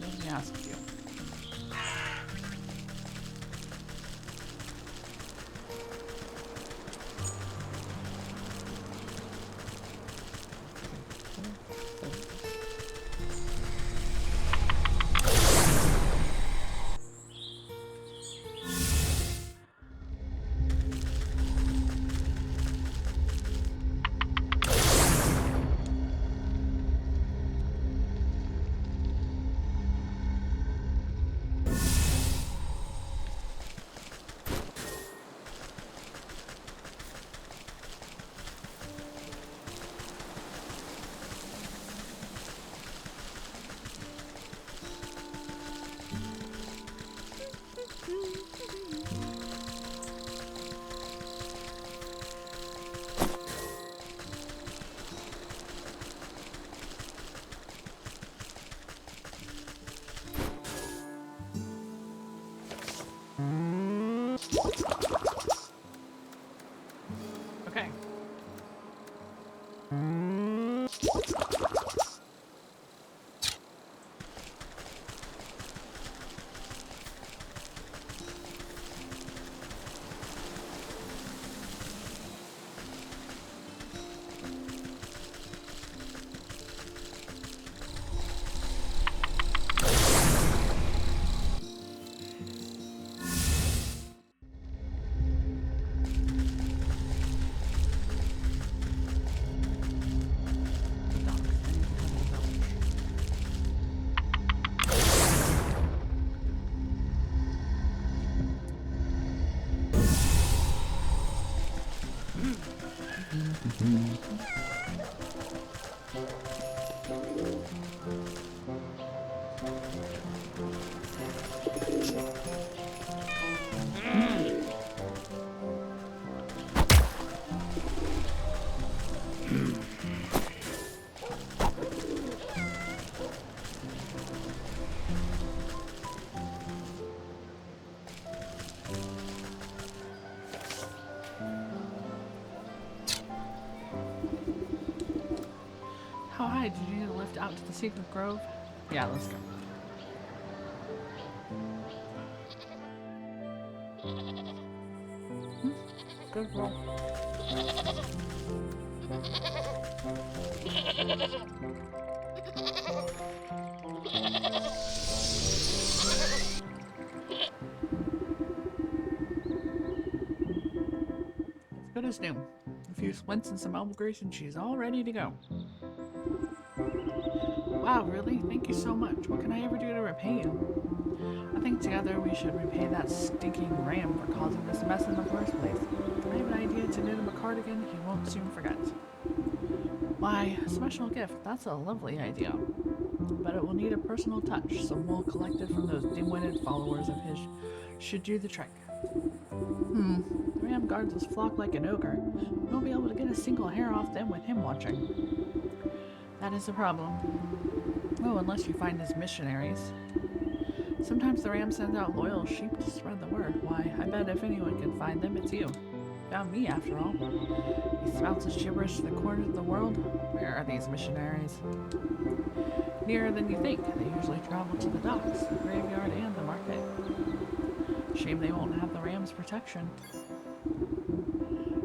Nobody asked you. Okay. How high did you need to lift out to the secret grove? Yeah, let's go. Good roll. Good as new. A few splints and some elbow grease and she's all ready to go. Wow, really? Thank you so much. What can I ever do to repay you? I think together we should repay that stinking ram for causing this mess in the first place. I have an idea to knit him a cardigan he won't soon forget. Why, a special gift. That's a lovely idea. But it will need a personal touch. Some wool collected from those dim-witted followers of his should do the trick. The ram guards his flock like an ogre. You won't be able to get a single hair off them with him watching. That is a problem. Oh, unless you find his missionaries. Sometimes the ram sends out loyal sheep to spread the word. Why, I bet if anyone can find them, it's you. Found me, after all. He spouts his gibberish to the corners of the world. Where are these missionaries? Nearer than you think. They usually travel to the docks, the graveyard, and the market. Shame they won't have the ram's protection.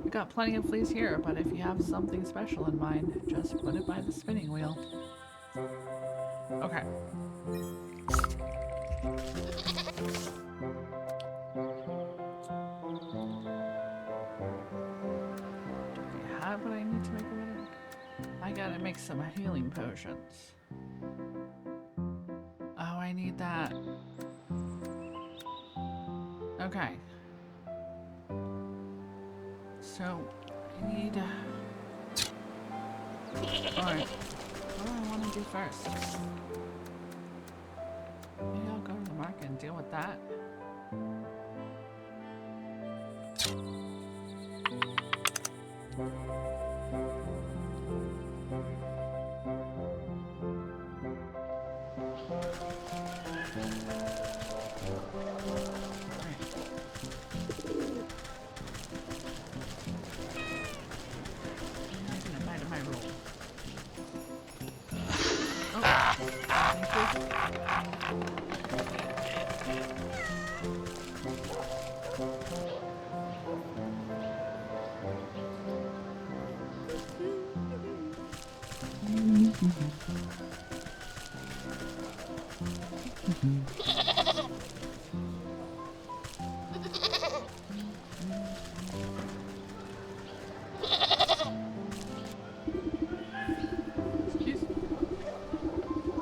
We've got plenty of fleas here, but if you have something special in mind, just put it by the spinning wheel. Okay. What I need to make a minute? I gotta make some healing potions. Oh, I need that. Okay. So, I need... Alright. What do I want to do first? Maybe I'll go to the market and deal with that.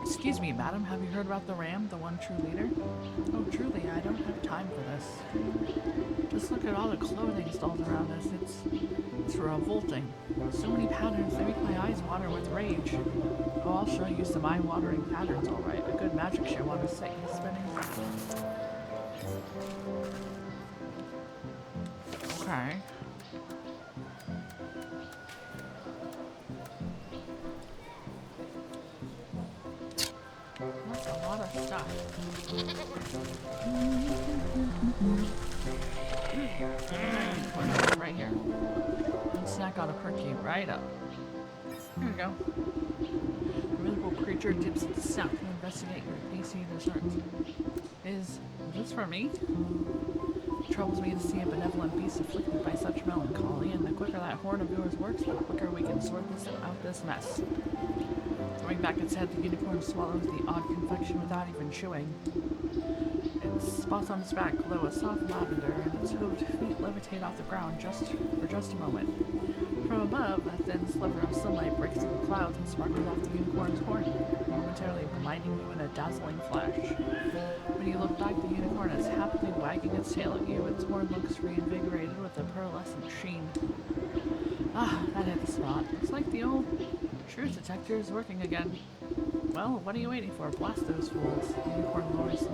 Excuse me, madam, have you heard about the ram, the one true leader? Oh, truly, I don't have time for this. Just look at all the clothing stalls around us. It's revolting. So many patterns, they make my eyes water with rage. Oh, I'll show you some eye-watering patterns, all right. A good magic show on a set you spinning. Okay. That's a lot of stuff. Right here. Snack ought to perk you right up. Here we go. The mythical creature dips into snout to investigate your tasty desserts. Is this for me? It troubles me to see a benevolent beast afflicted by such melancholy, and the quicker that horn of yours works, the quicker we can sort out this mess. Throwing back its head, the unicorn swallows the odd confection without even chewing. Its spots on its back glow a soft lavender, and its hooved feet levitate off the ground for just a moment. From above, a thin sliver of sunlight breaks through the clouds and sparkles off the unicorn's horn, momentarily blinding you in a dazzling flash. When you look back, the unicorn is happily wagging its tail at you. Its horn looks reinvigorated with a pearlescent sheen. Ah, that hit the spot. Looks like the old truth detector is working again. Well, what are you waiting for? Blast those fools. The unicorn lowers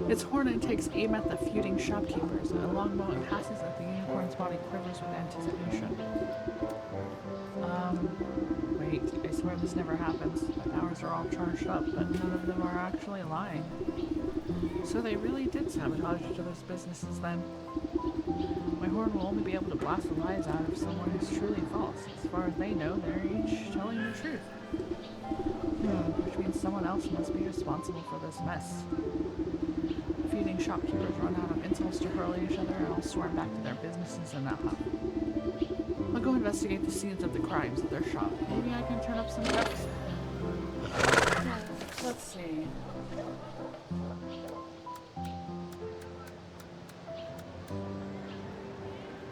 its horn and takes aim at the feuding shopkeepers. A long moment passes as the unicorn's body quivers with anticipation. Wait, I swear this never happens. My powers are all charged up, but none of them are actually lying. So they really did sabotage each other's businesses then. My horn will only be able to blast the lies out of someone who's truly false. As far as they know, they're each telling the truth. Which means someone else must be responsible for this mess. Feeding shopkeepers run out of insults to hurl at each other and all swarm back to their businesses in that hub. I'll go investigate the scenes of the crimes at their shop. Maybe I can turn up some ducks. Let's see.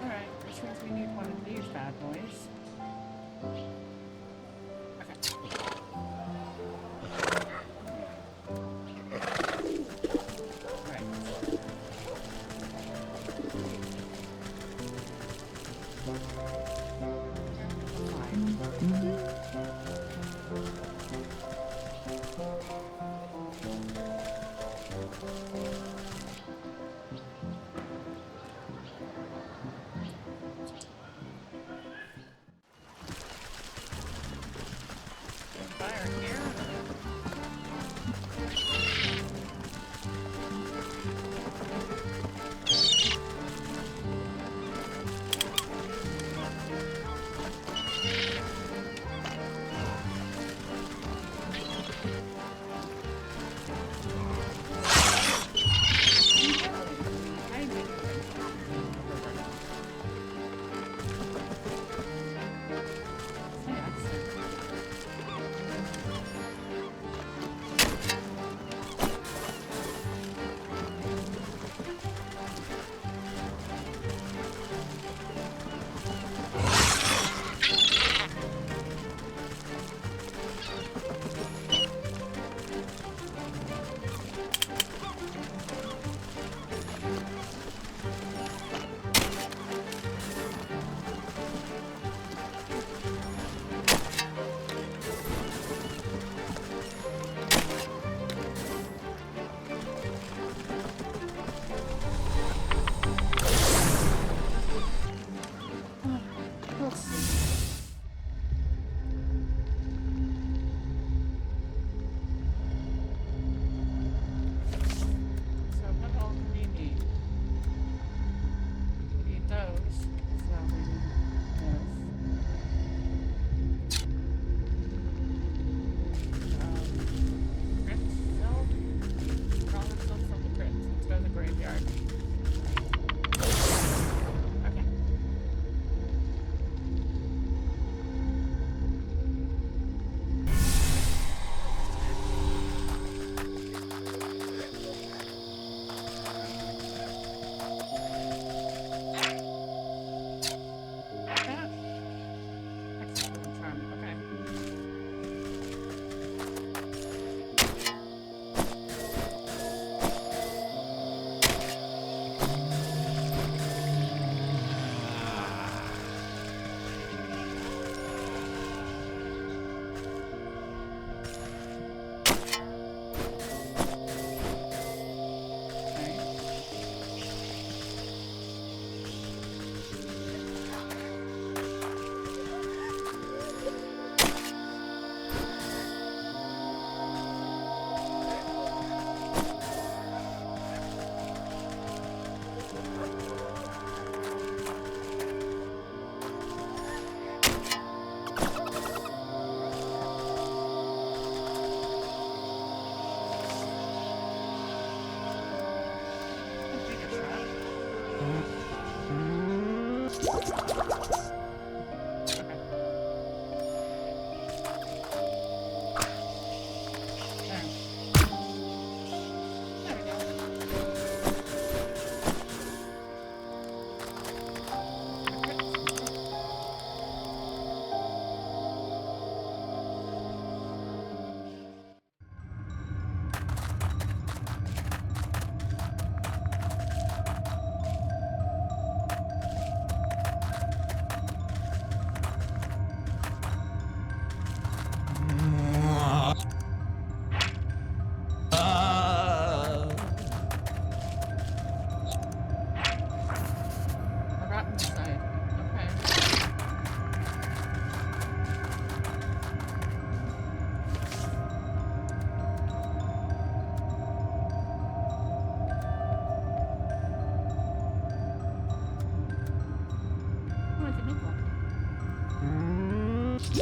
Alright, which means we need one of these bad boys.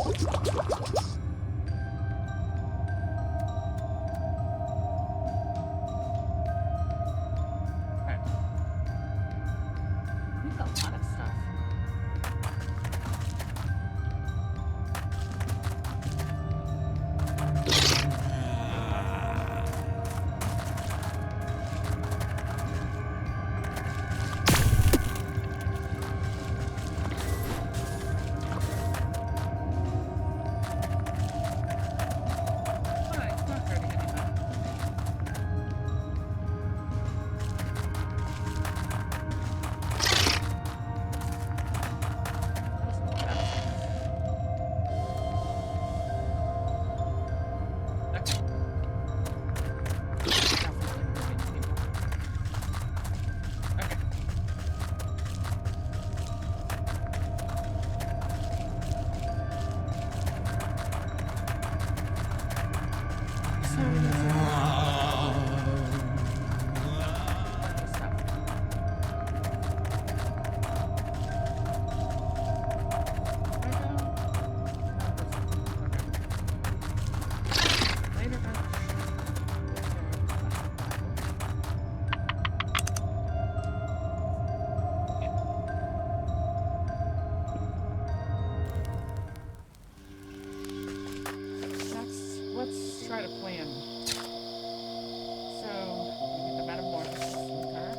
Okay. We need a lot of stuff. Alright, it's not hurting anyone. That was a little fast. Okay. Definitely moving people. Okay. So we need to bunch of stuff. I don't. Okay. Later bunch. Let's try to plan. So, we get the metamorphosis with her.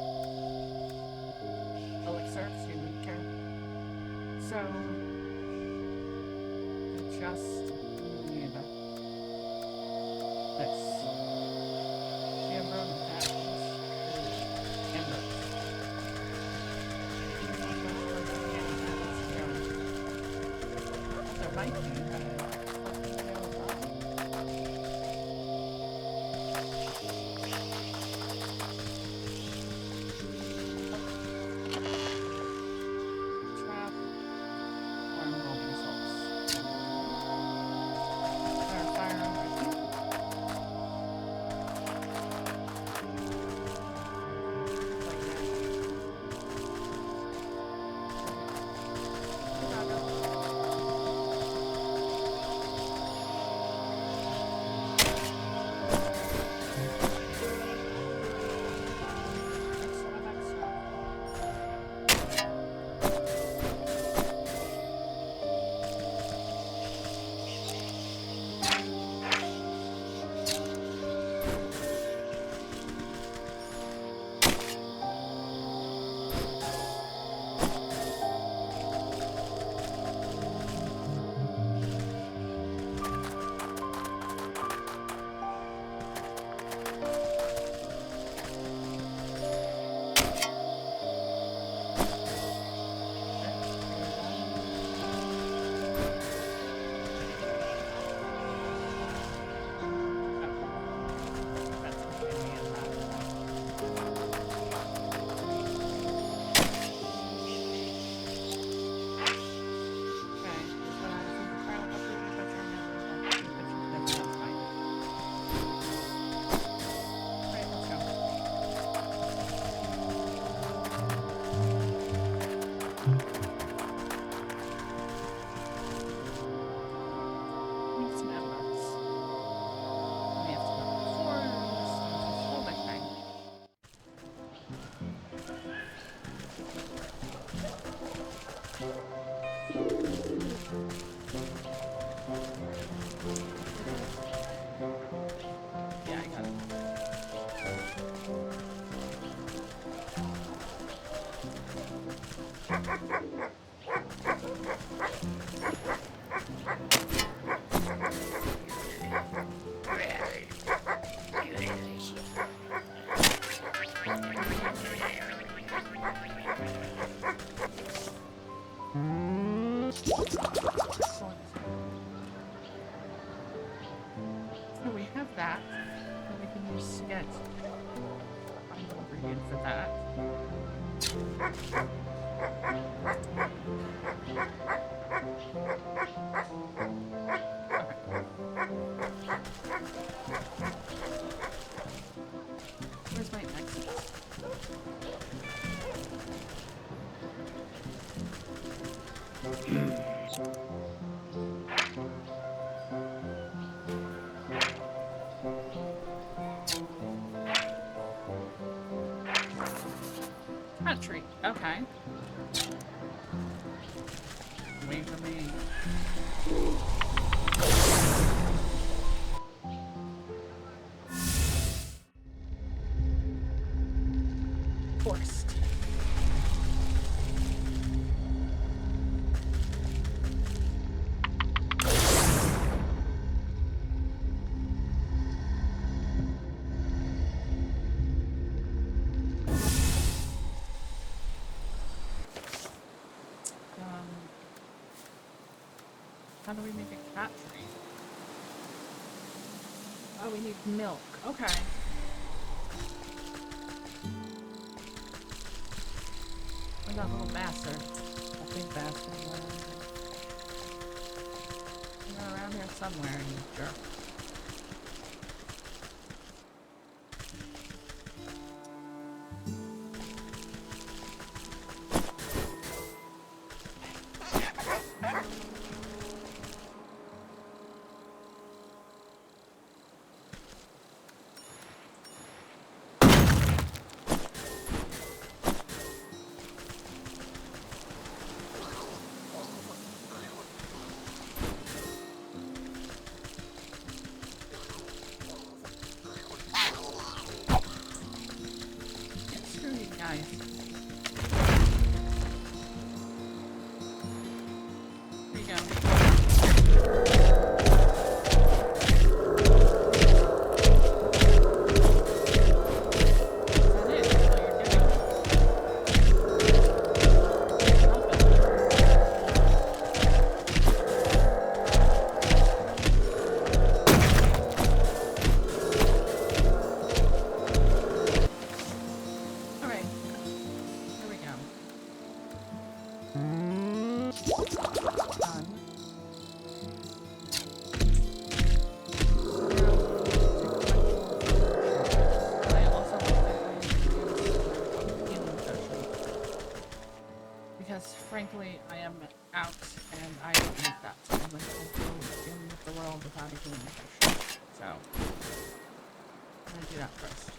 Elixir, excuse me, okay. So, we just need this. Amber patches. Amber. There might be, but trap or enrolling souls. Fire on my feet. Like that. Yeah, I got it. So we have that, and we can use to get an ingredient for that. Where's my exit? Okay. Wait for me. Forced. How do we make a cat tree? Oh, we need milk. Okay. Where's that little bastard? That big bastard. You're around here somewhere, you jerk. Frankly, I am out, and I don't need that. I'm like, dealing with the world without a healing potion. So, I'm gonna do that first.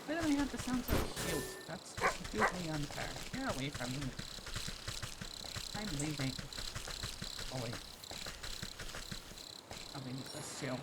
Why do they have to sound so cute? That's completely unfair. Get away from me. I'm leaving. Oh wait. I'll leave this too.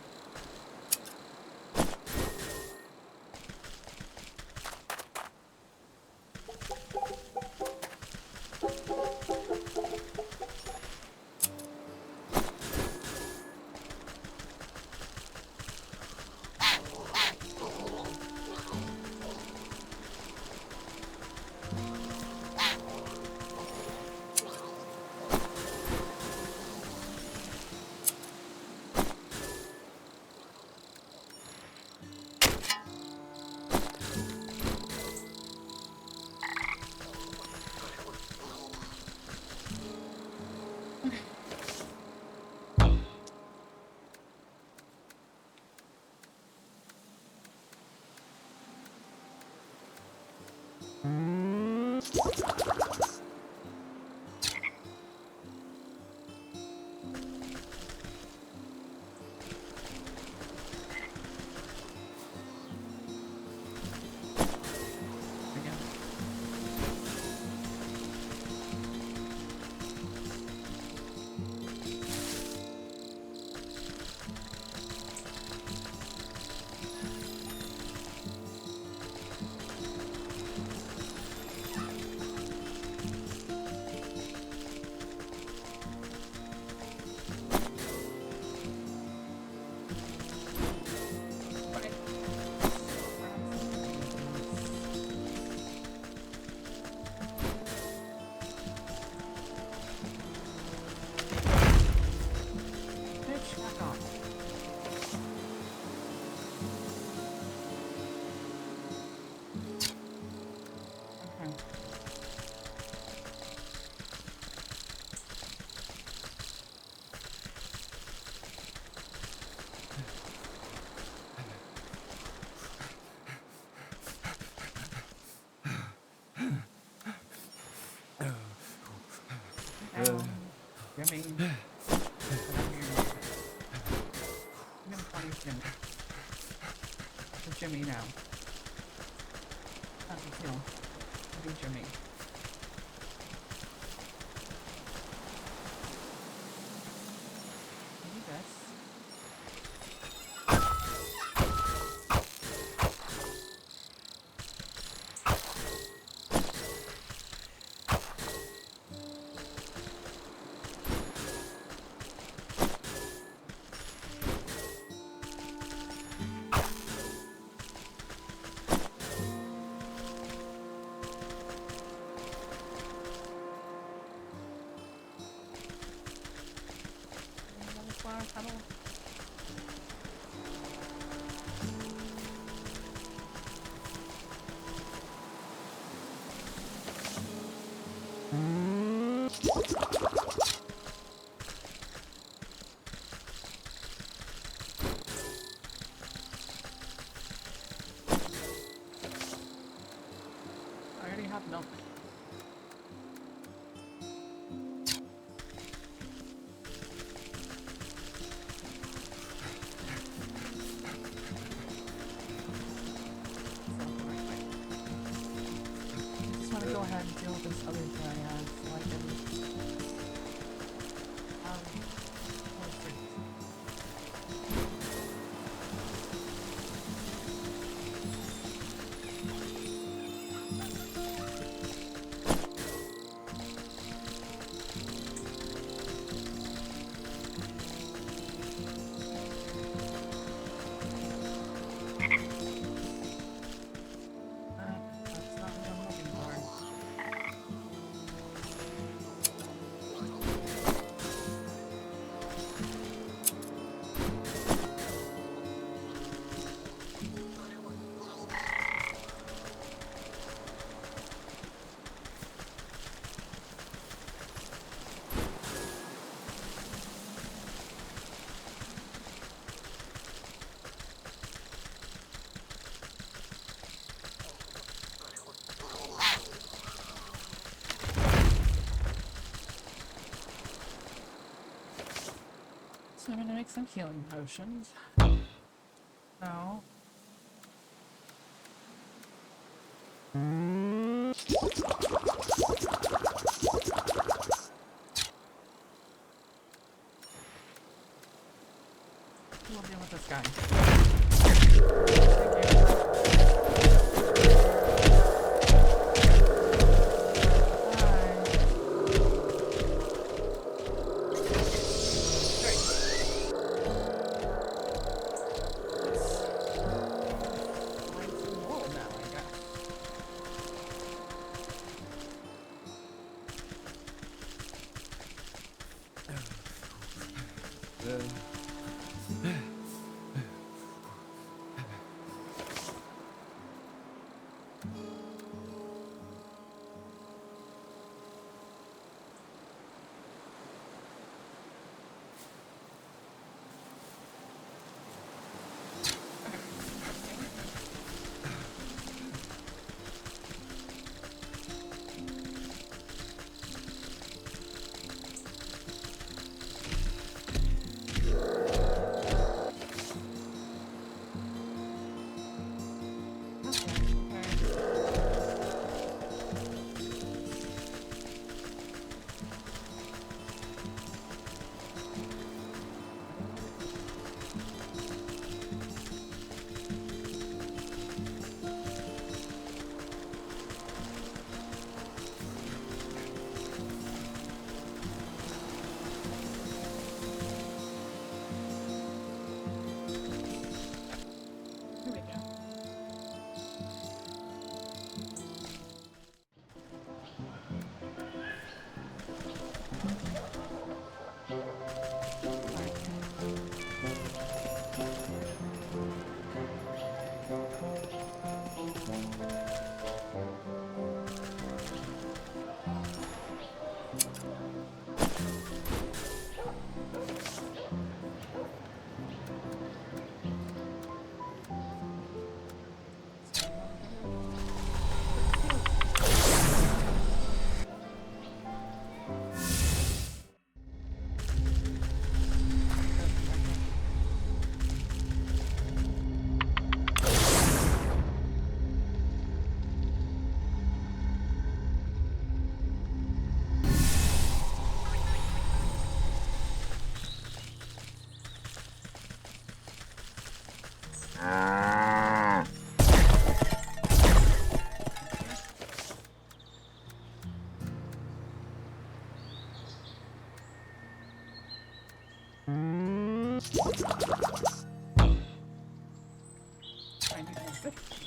Jimmy. Whatever your name is. I'm gonna call you Jimmy. It's Jimmy now. How do you feel? Be Jimmy. Do this. Flower petal. I already have milk. Go ahead and deal with this other dryad so I can more fruit. That's not what I'm looking for. So I'm gonna make some healing potions. No. We'll deal with this guy.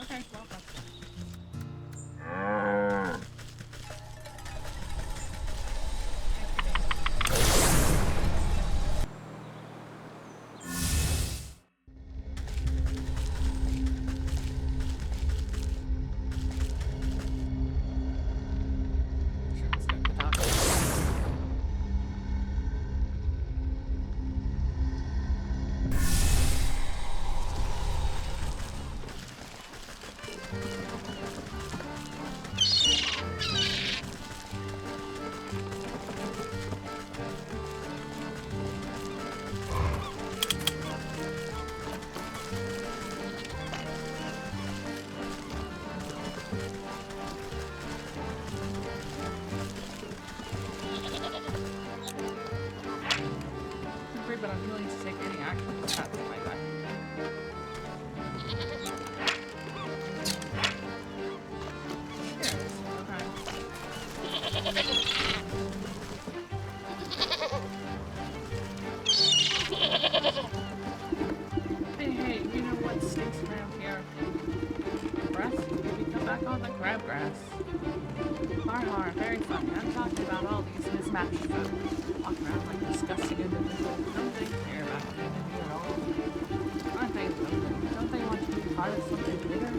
Okay, well, that's sure let's go to the doctor. But I'm willing to take any action to stop my back. Hey, you know what stinks around here? Grass? Maybe come back on the crabgrass. Har, very funny. I'm talking about all these mismatched folk. Walking around like disgusting individuals. Don't they care about humanity at all? Aren't they lonely? Don't they want to be part of something bigger?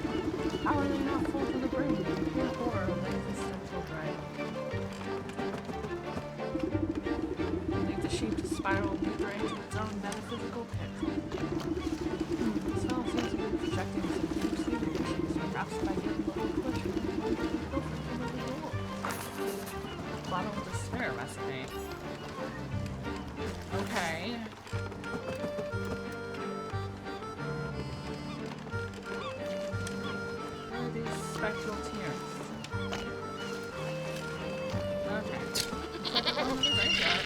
How are they not full to the brim with the pure horror of existential dread? Leave the sheep to spiral deeper into its own metaphysical pit. This fellow seems to be projecting some deep-seated issues, perhaps by getting the whole push and go for the goal. Bottle of despair recipe. Okay. What are these spectral tears? Okay. Oh, the graveyard.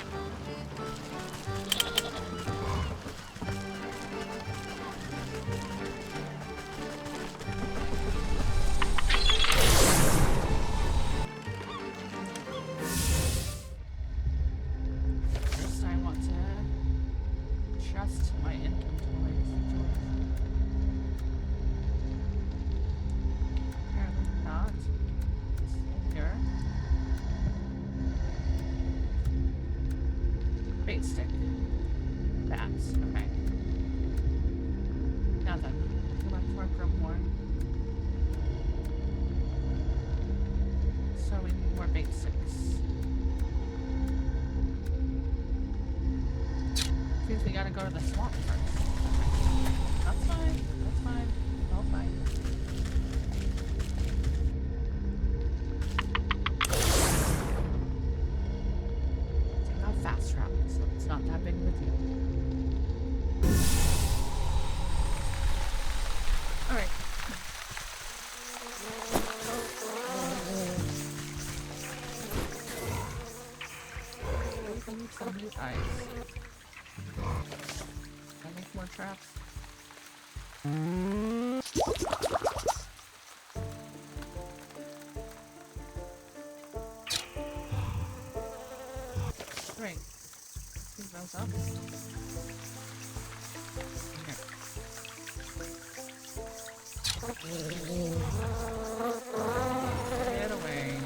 My inventory situation. Apparently not. Here. Bait stick. Bats. Okay. Now then, too much work for more. So we need more bait sticks. Seems we gotta go to the swamp first. That's fine. That's fine. I'll find it. Take out fast route, so it's not that big of a deal. Alright. Some new eyes. Can I make more traps? Great. Pick those up. Here. Get away.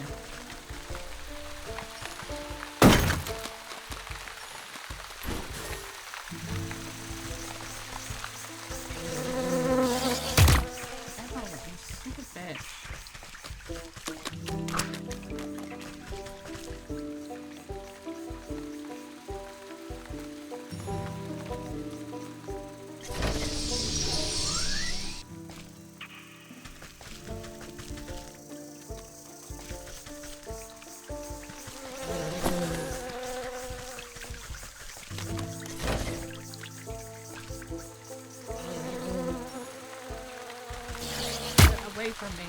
Away from me.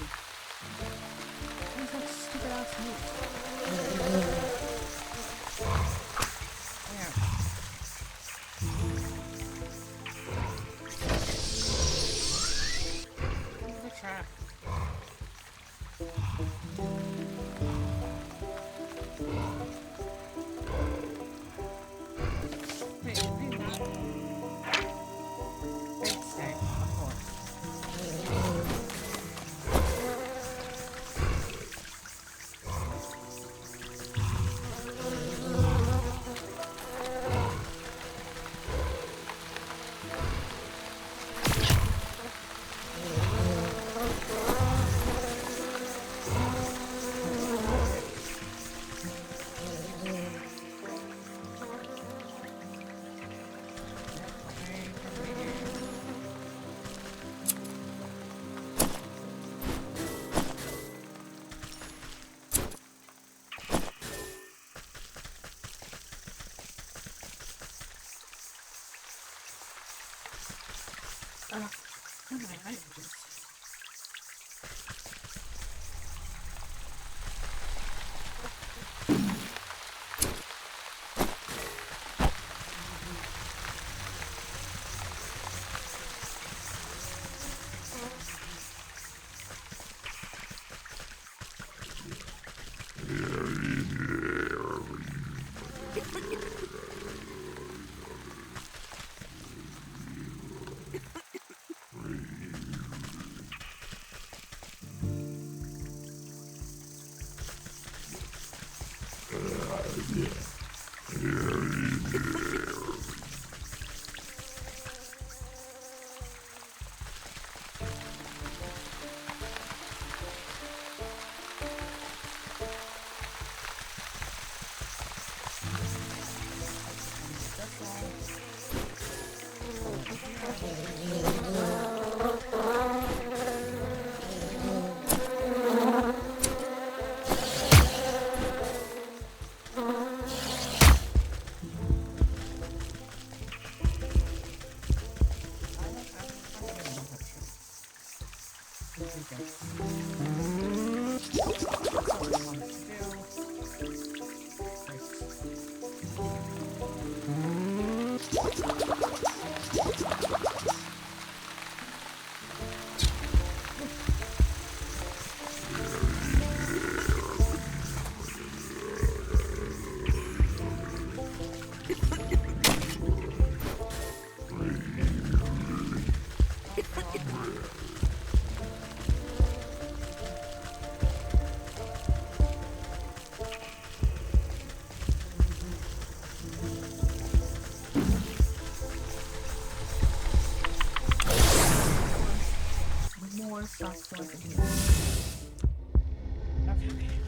Where's that stupid ass meat? There. What did I use? More stuff so I can hear. Okay.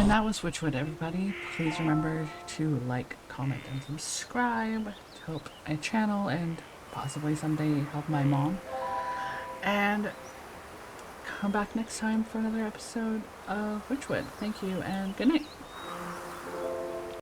And that was Witchwood, everybody. Please remember to like, comment, and subscribe to help my channel and possibly someday help my mom. And come back next time for another episode of Witchwood. Thank you and good night.